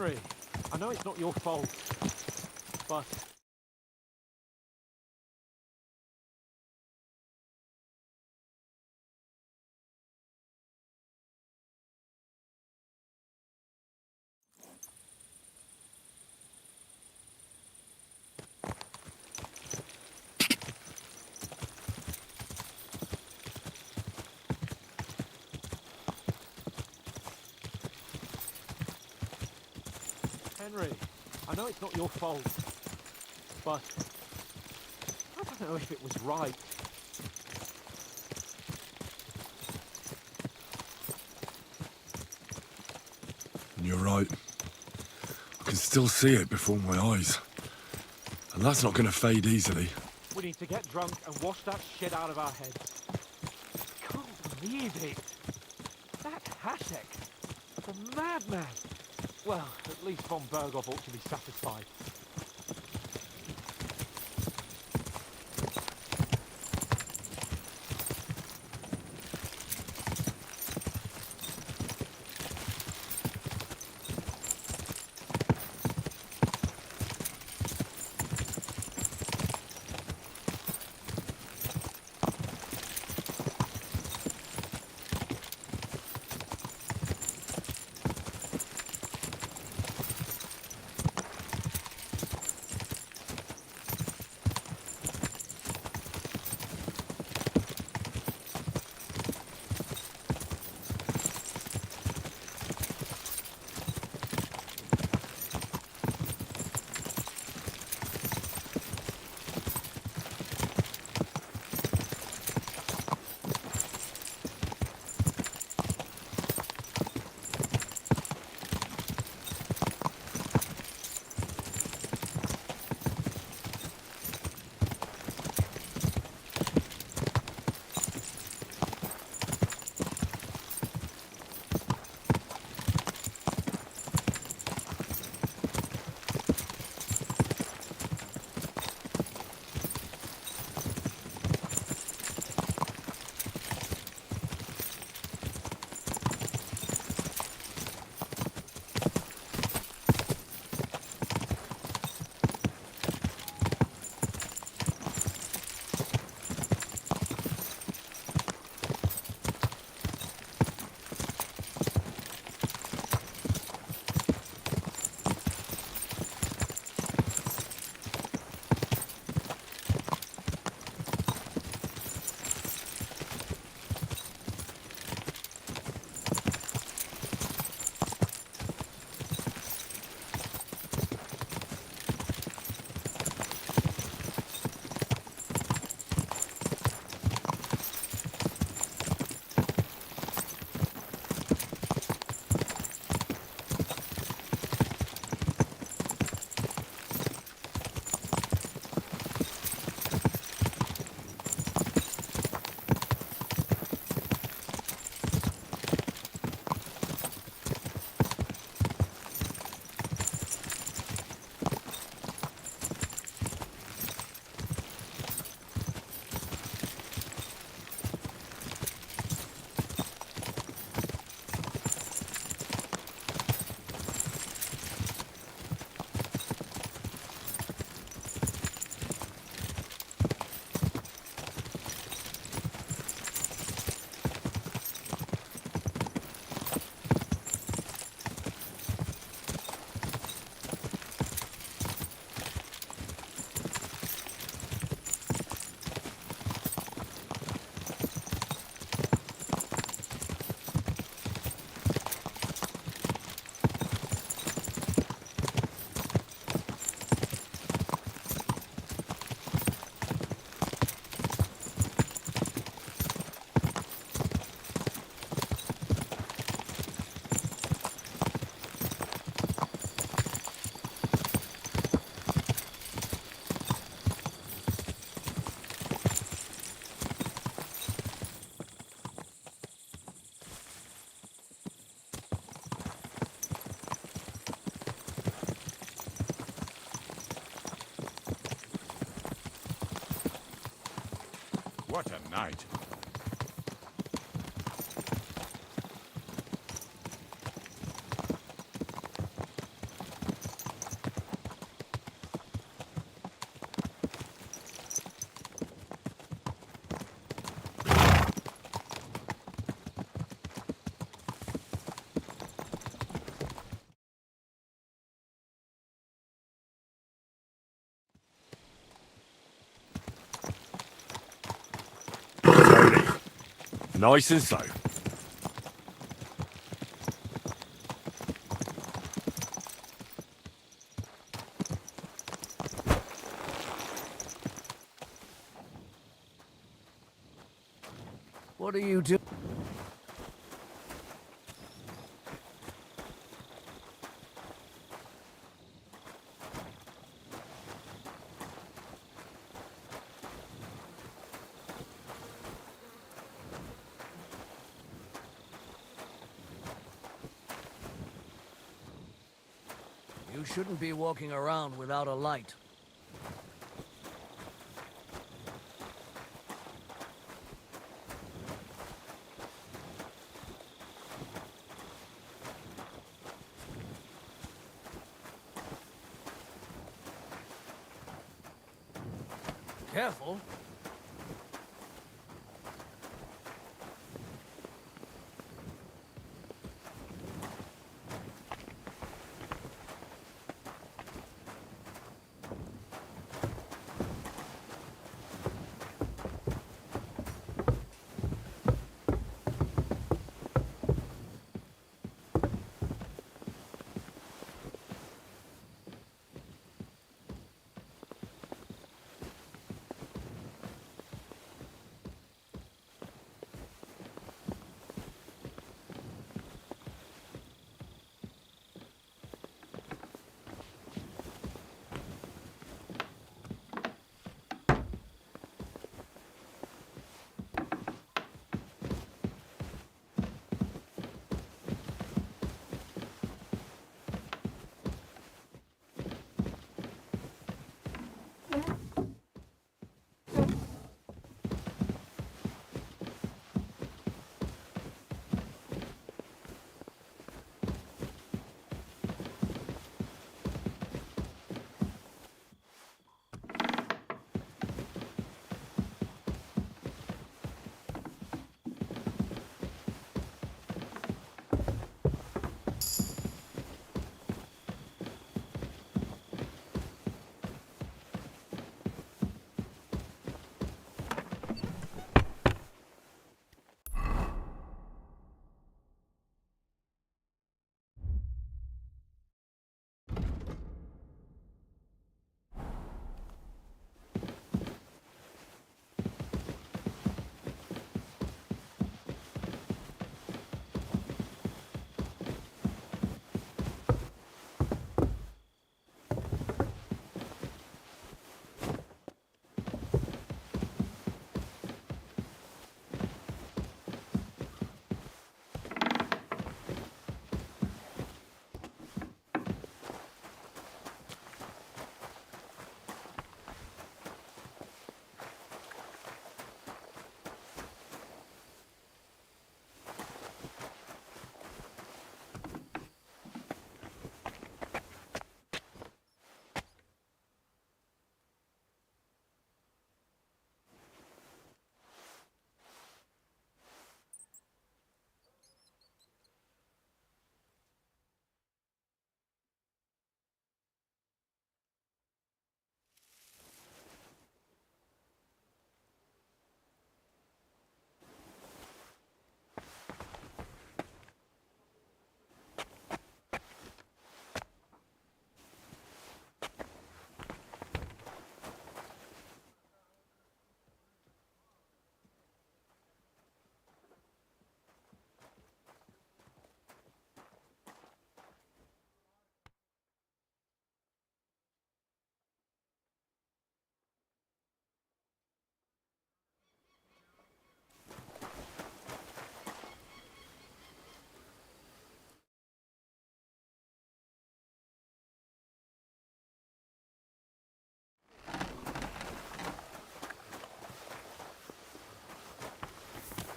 Henry, I know it's not your fault, but... Henry, I know it's not your fault, but I don't know if it was right. You're right. I can still see it before my eyes. And that's not going to fade easily. We need to get drunk and wash that shit out of our heads. I can't believe it. That Hasek, the madman. Well, at least von Berghoff ought to be satisfied. What a night. Nice and so. What are you doing? You shouldn't be walking around without a light. Careful.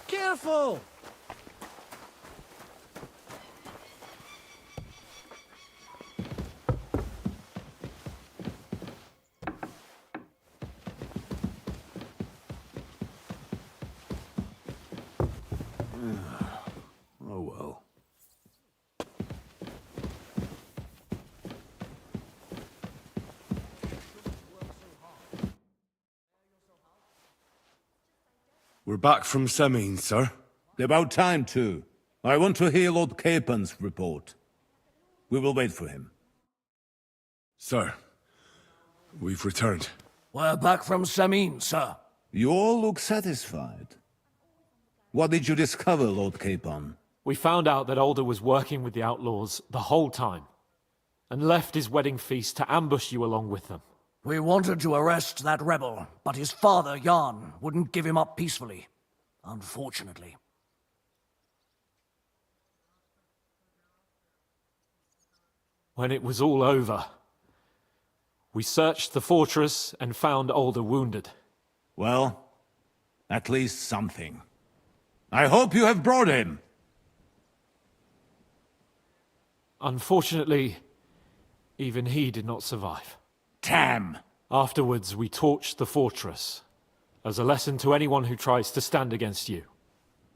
Careful! Oh well. We're back from Semine, sir. About time, too. I want to hear Lord Capon's report. We will wait for him. Sir, we've returned. We're back from Samin, sir. You all look satisfied. What did you discover, Lord Capon? We found out that Alder was working with the outlaws the whole time, and left his wedding feast to ambush you along with them. We wanted to arrest that rebel, but his father, Jan, wouldn't give him up peacefully. Unfortunately. When it was all over, we searched the fortress and found Alder wounded. Well, at least something. I hope you have brought him. Unfortunately, even he did not survive. Damn! Afterwards, we torched the fortress, as a lesson to anyone who tries to stand against you.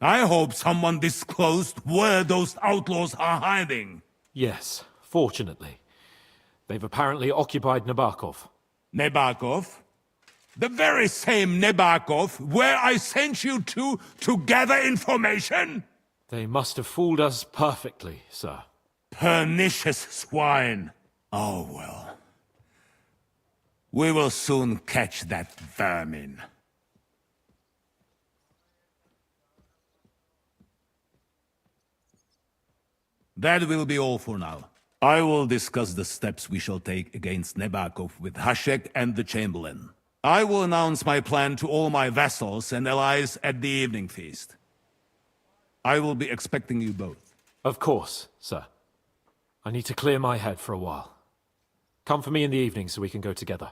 I hope someone disclosed where those outlaws are hiding. Yes, fortunately. They've apparently occupied Nabokov. Nabokov? The very same Nabokov where I sent you to gather information? They must have fooled us perfectly, sir. Pernicious swine. Oh well. We will soon catch that vermin. That will be all for now. I will discuss the steps we shall take against Nabokov with Hashek and the Chamberlain. I will announce my plan to all my vassals and allies at the evening feast. I will be expecting you both. Of course, sir. I need to clear my head for a while. Come for me in the evening so we can go together.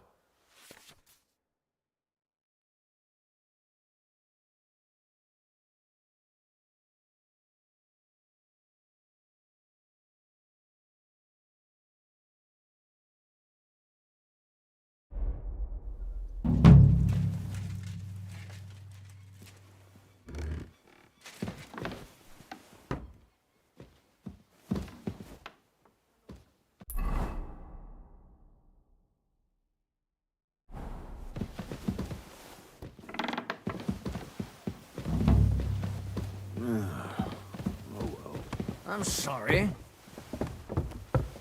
I'm sorry.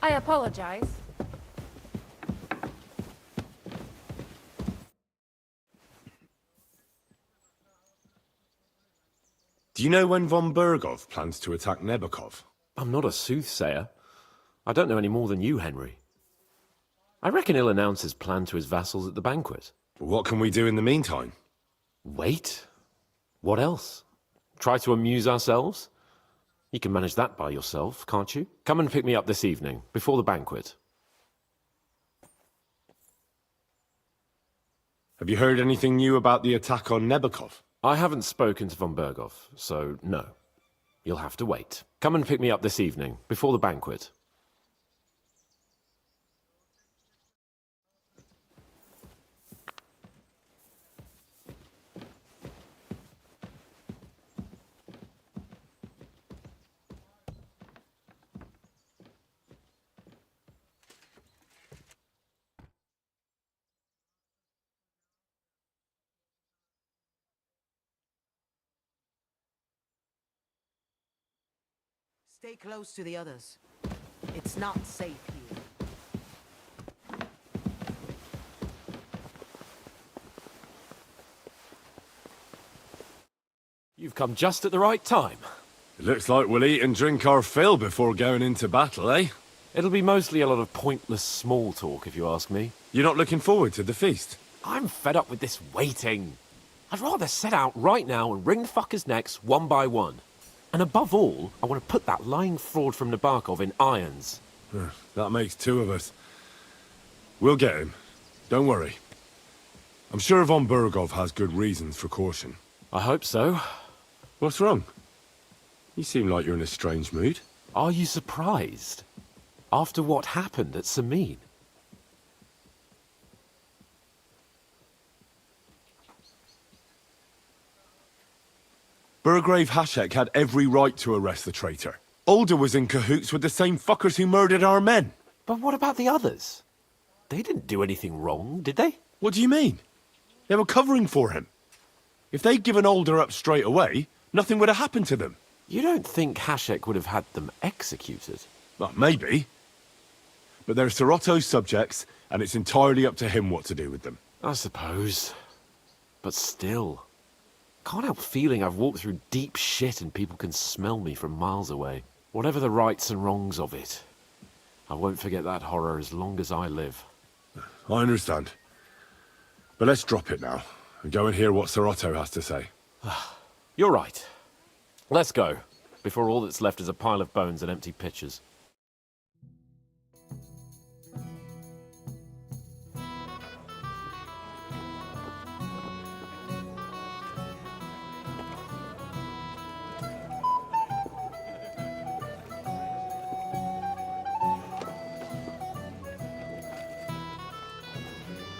I apologize. Do you know when von Bergov plans to attack Nebokov? I'm not a soothsayer. I don't know any more than you, Henry. I reckon he'll announce his plan to his vassals at the banquet. What can we do in the meantime? Wait? What else? Try to amuse ourselves? You can manage that by yourself, can't you? Come and pick me up this evening, before the banquet. Have you heard anything new about the attack on Nebokov? I haven't spoken to von Bergov, so no. You'll have to wait. Come and pick me up this evening, before the banquet. Stay close to the others. It's not safe here. You've come just at the right time. It looks like we'll eat and drink our fill before going into battle, eh? It'll be mostly a lot of pointless small talk, if you ask me. You're not looking forward to the feast? I'm fed up with this waiting. I'd rather set out right now and wring the fuckers' necks one by one. And above all, I want to put that lying fraud from Nabokov in irons. That makes two of us. We'll get him. Don't worry. I'm sure von Bergov has good reasons for caution. I hope so. What's wrong? You seem like you're in a strange mood. Are you surprised? After what happened at Samin? Burgrave Hashek had every right to arrest the traitor. Alder was in cahoots with the same fuckers who murdered our men. But what about the others? They didn't do anything wrong, did they? What do you mean? They were covering for him. If they'd given Alder up straight away, nothing would have happened to them. You don't think Hashek would have had them executed? Well, maybe. But they're Sir Otto's subjects, and it's entirely up to him what to do with them. I suppose. But still. Can't help feeling I've walked through deep shit and people can smell me from miles away. Whatever the rights and wrongs of it, I won't forget that horror as long as I live. I understand. But let's drop it now, and go and hear what Sir Otto has to say. You're right. Let's go, before all that's left is a pile of bones and empty pitchers.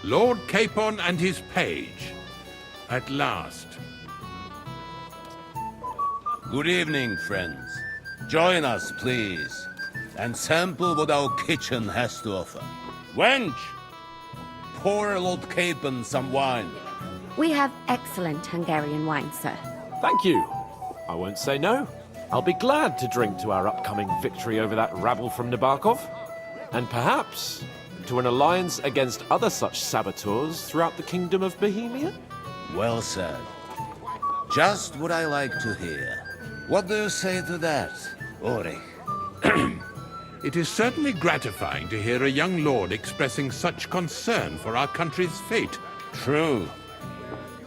Lord Capon and his page. At last. Good evening, friends. Join us, please, and sample what our kitchen has to offer. Wench, pour Lord Capon some wine. We have excellent Hungarian wine, sir. Thank you. I won't say no. I'll be glad to drink to our upcoming victory over that rabble from Nabokov. And perhaps to an alliance against other such saboteurs throughout the kingdom of Bohemia? Well said. Just what I like to hear. What do you say to that, Ulrich? It is certainly gratifying to hear a young lord expressing such concern for our country's fate. True.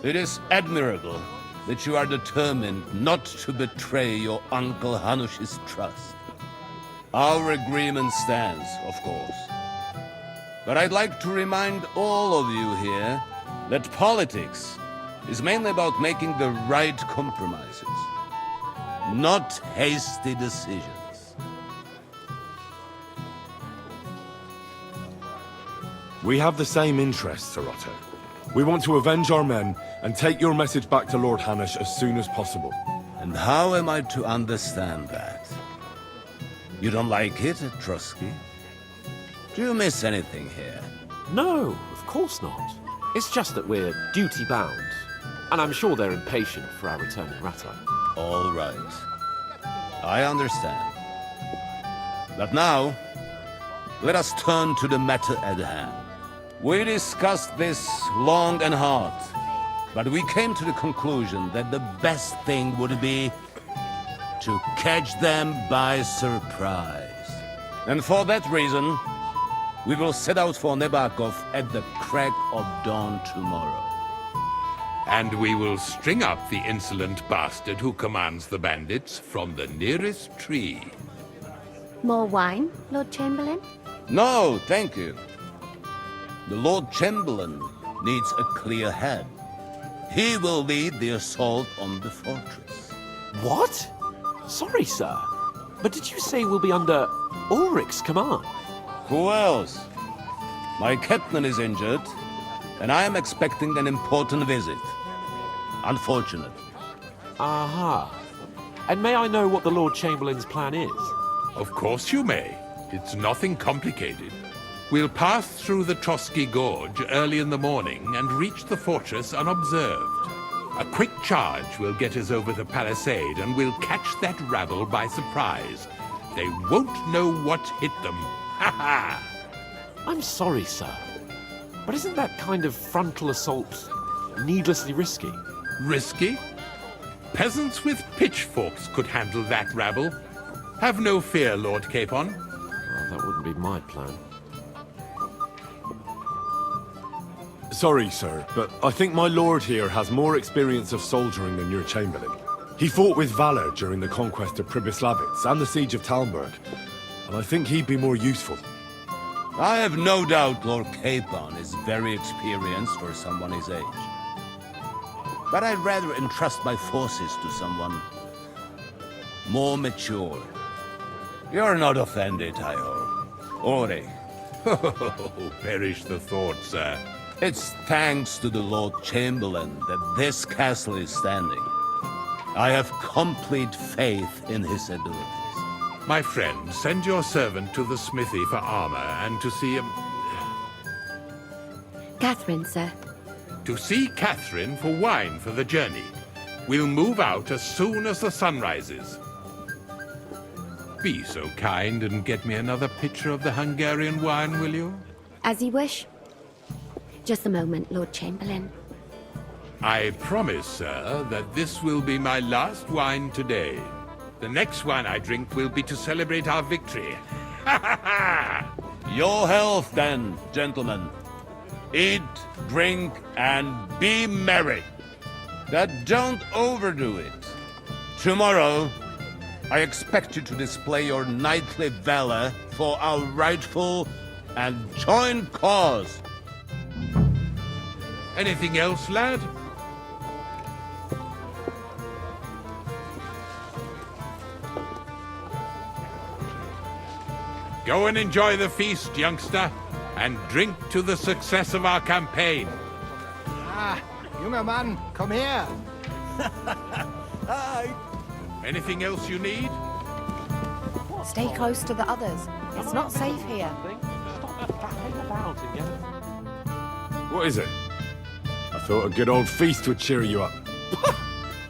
It is admirable that you are determined not to betray your Uncle Hanush's trust. Our agreement stands, of course. But I'd like to remind all of you here that politics is mainly about making the right compromises, not hasty decisions. We have the same interests, Sir Otto. We want to avenge our men and take your message back to Lord Hanush as soon as possible. And how am I to understand that? You don't like it, Trotsky? Do you miss anything here? No, of course not. It's just that we're duty-bound, and I'm sure they're impatient for our return in Rattay. All right. I understand. But now, let us turn to the matter at hand. We discussed this long and hard, but we came to the conclusion that the best thing would be to catch them by surprise. And for that reason, we will set out for Nabokov at the crack of dawn tomorrow. And we will string up the insolent bastard who commands the bandits from the nearest tree. More wine, Lord Chamberlain? No, thank you. The Lord Chamberlain needs a clear head. He will lead the assault on the fortress. What? Sorry, sir. But did you say we'll be under Ulrich's command? Who else? My captain is injured, and I am expecting an important visit. Unfortunate. Aha. And may I know what the Lord Chamberlain's plan is? Of course you may. It's nothing complicated. We'll pass through the Trotsky Gorge early in the morning and reach the fortress unobserved. A quick charge will get us over the palisade and we'll catch that rabble by surprise. They won't know what hit them. Ha ha! I'm sorry, sir. But isn't that kind of frontal assault needlessly risky? Risky? Peasants with pitchforks could handle that rabble. Have no fear, Lord Capon. Well, that wouldn't be my plan. Sorry, sir, but I think my lord here has more experience of soldiering than your Chamberlain. He fought with valor during the conquest of Pribyslavitz and the siege of Talmberg, and I think he'd be more useful. I have no doubt Lord Capon is very experienced for someone his age. But I'd rather entrust my forces to someone more mature. You're not offended, I hope. Ulrich. Oh, perish the thought, sir. It's thanks to the Lord Chamberlain that this castle is standing. I have complete faith in his abilities. My friend, send your servant to the smithy for armor and to see Catherine, sir. To see Catherine for wine for the journey. We'll move out as soon as the sun rises. Be so kind and get me another pitcher of the Hungarian wine, will you? As you wish. Just a moment, Lord Chamberlain. I promise, sir, that this will be my last wine today. The next wine I drink will be to celebrate our victory. Ha ha ha! Your health, then, gentlemen. Eat, drink, and be merry. But don't overdo it. Tomorrow, I expect you to display your knightly valor for our rightful and joint cause. Anything else, lad? Go and enjoy the feast, youngster, and drink to the success of our campaign. Ah, junger Mann, komm her. Anything else you need? Stay close to the others. It's not safe here. What is it? I thought a good old feast would cheer you up.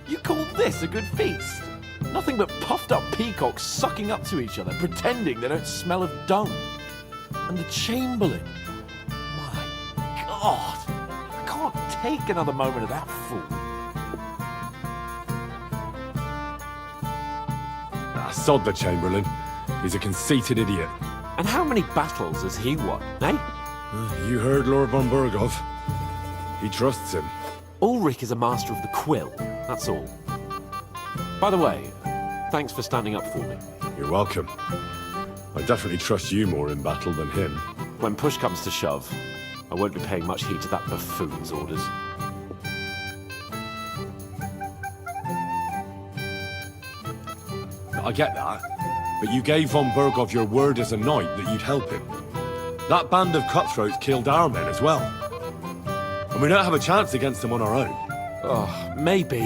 You call this a good feast? Nothing but puffed up peacocks sucking up to each other, pretending they don't smell of dung. And the Chamberlain. My God. I can't take another moment of that fool. Sod the Chamberlain. He's a conceited idiot. And how many battles has he won, eh? You heard Lord von Burgov. He trusts him. Ulrich is a master of the quill, that's all. By the way, thanks for standing up for me. You're welcome. I definitely trust you more in battle than him. When push comes to shove, I won't be paying much heed to that buffoon's orders. I get that, but you gave von Burgov your word as a knight that you'd help him. That band of cutthroats killed our men as well. And we don't have a chance against them on our own. Oh, maybe.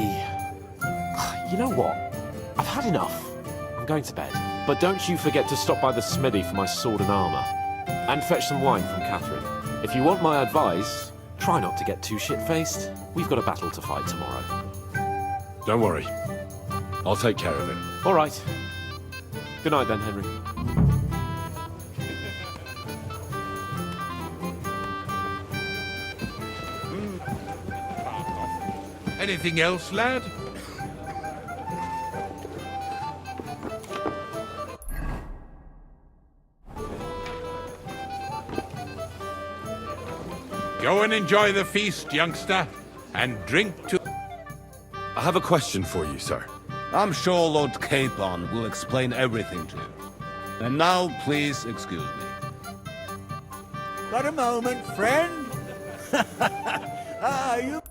You know what? I've had enough. I'm going to bed. But don't you forget to stop by the smithy for my sword and armor. And fetch some wine from Catherine. If you want my advice, try not to get too shit-faced. We've got a battle to fight tomorrow. Don't worry. I'll take care of it. All right. Good night then, Henry. Anything else, lad? Go and enjoy the feast, youngster, and drink to... I have a question for you, sir. I'm sure Lord Capon will explain everything to you. And now, please excuse me. Got a moment, friend? You...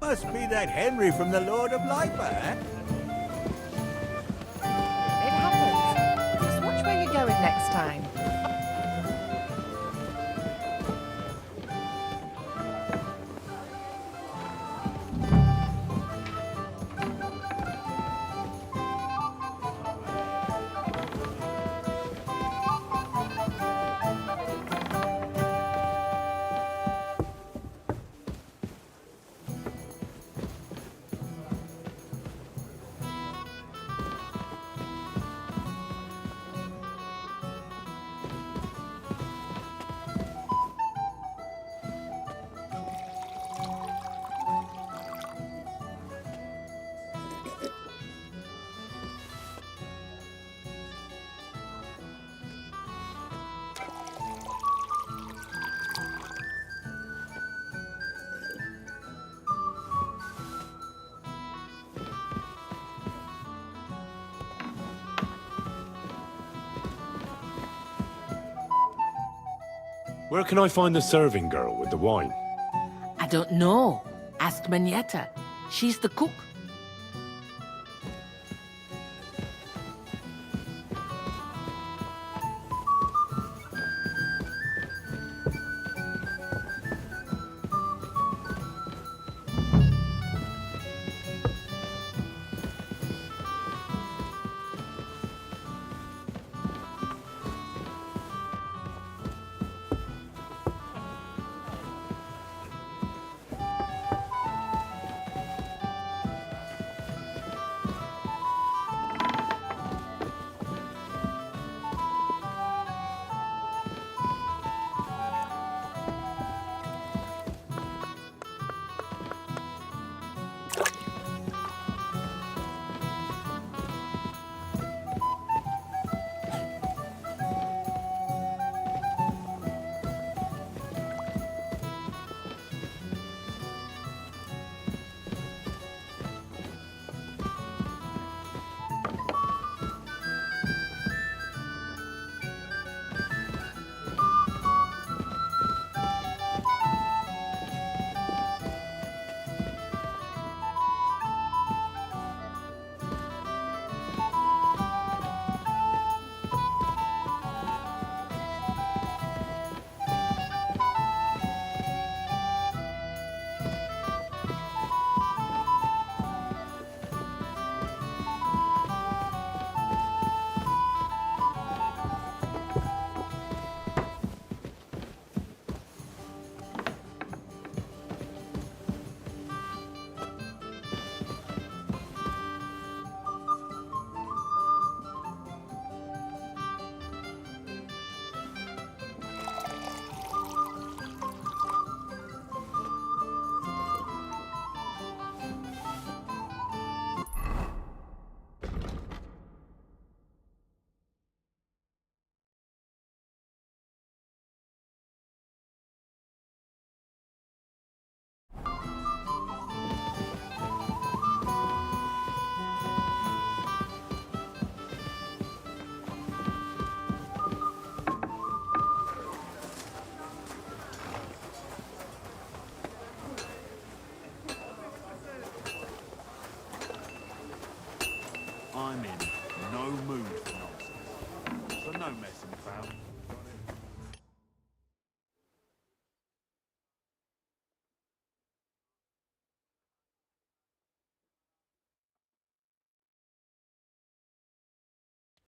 Must be that Henry from the Lord of Lifer, eh? It happens. Just watch where you're going next time. Where can I find the serving girl with the wine? I don't know. Ask Manietta. She's the cook.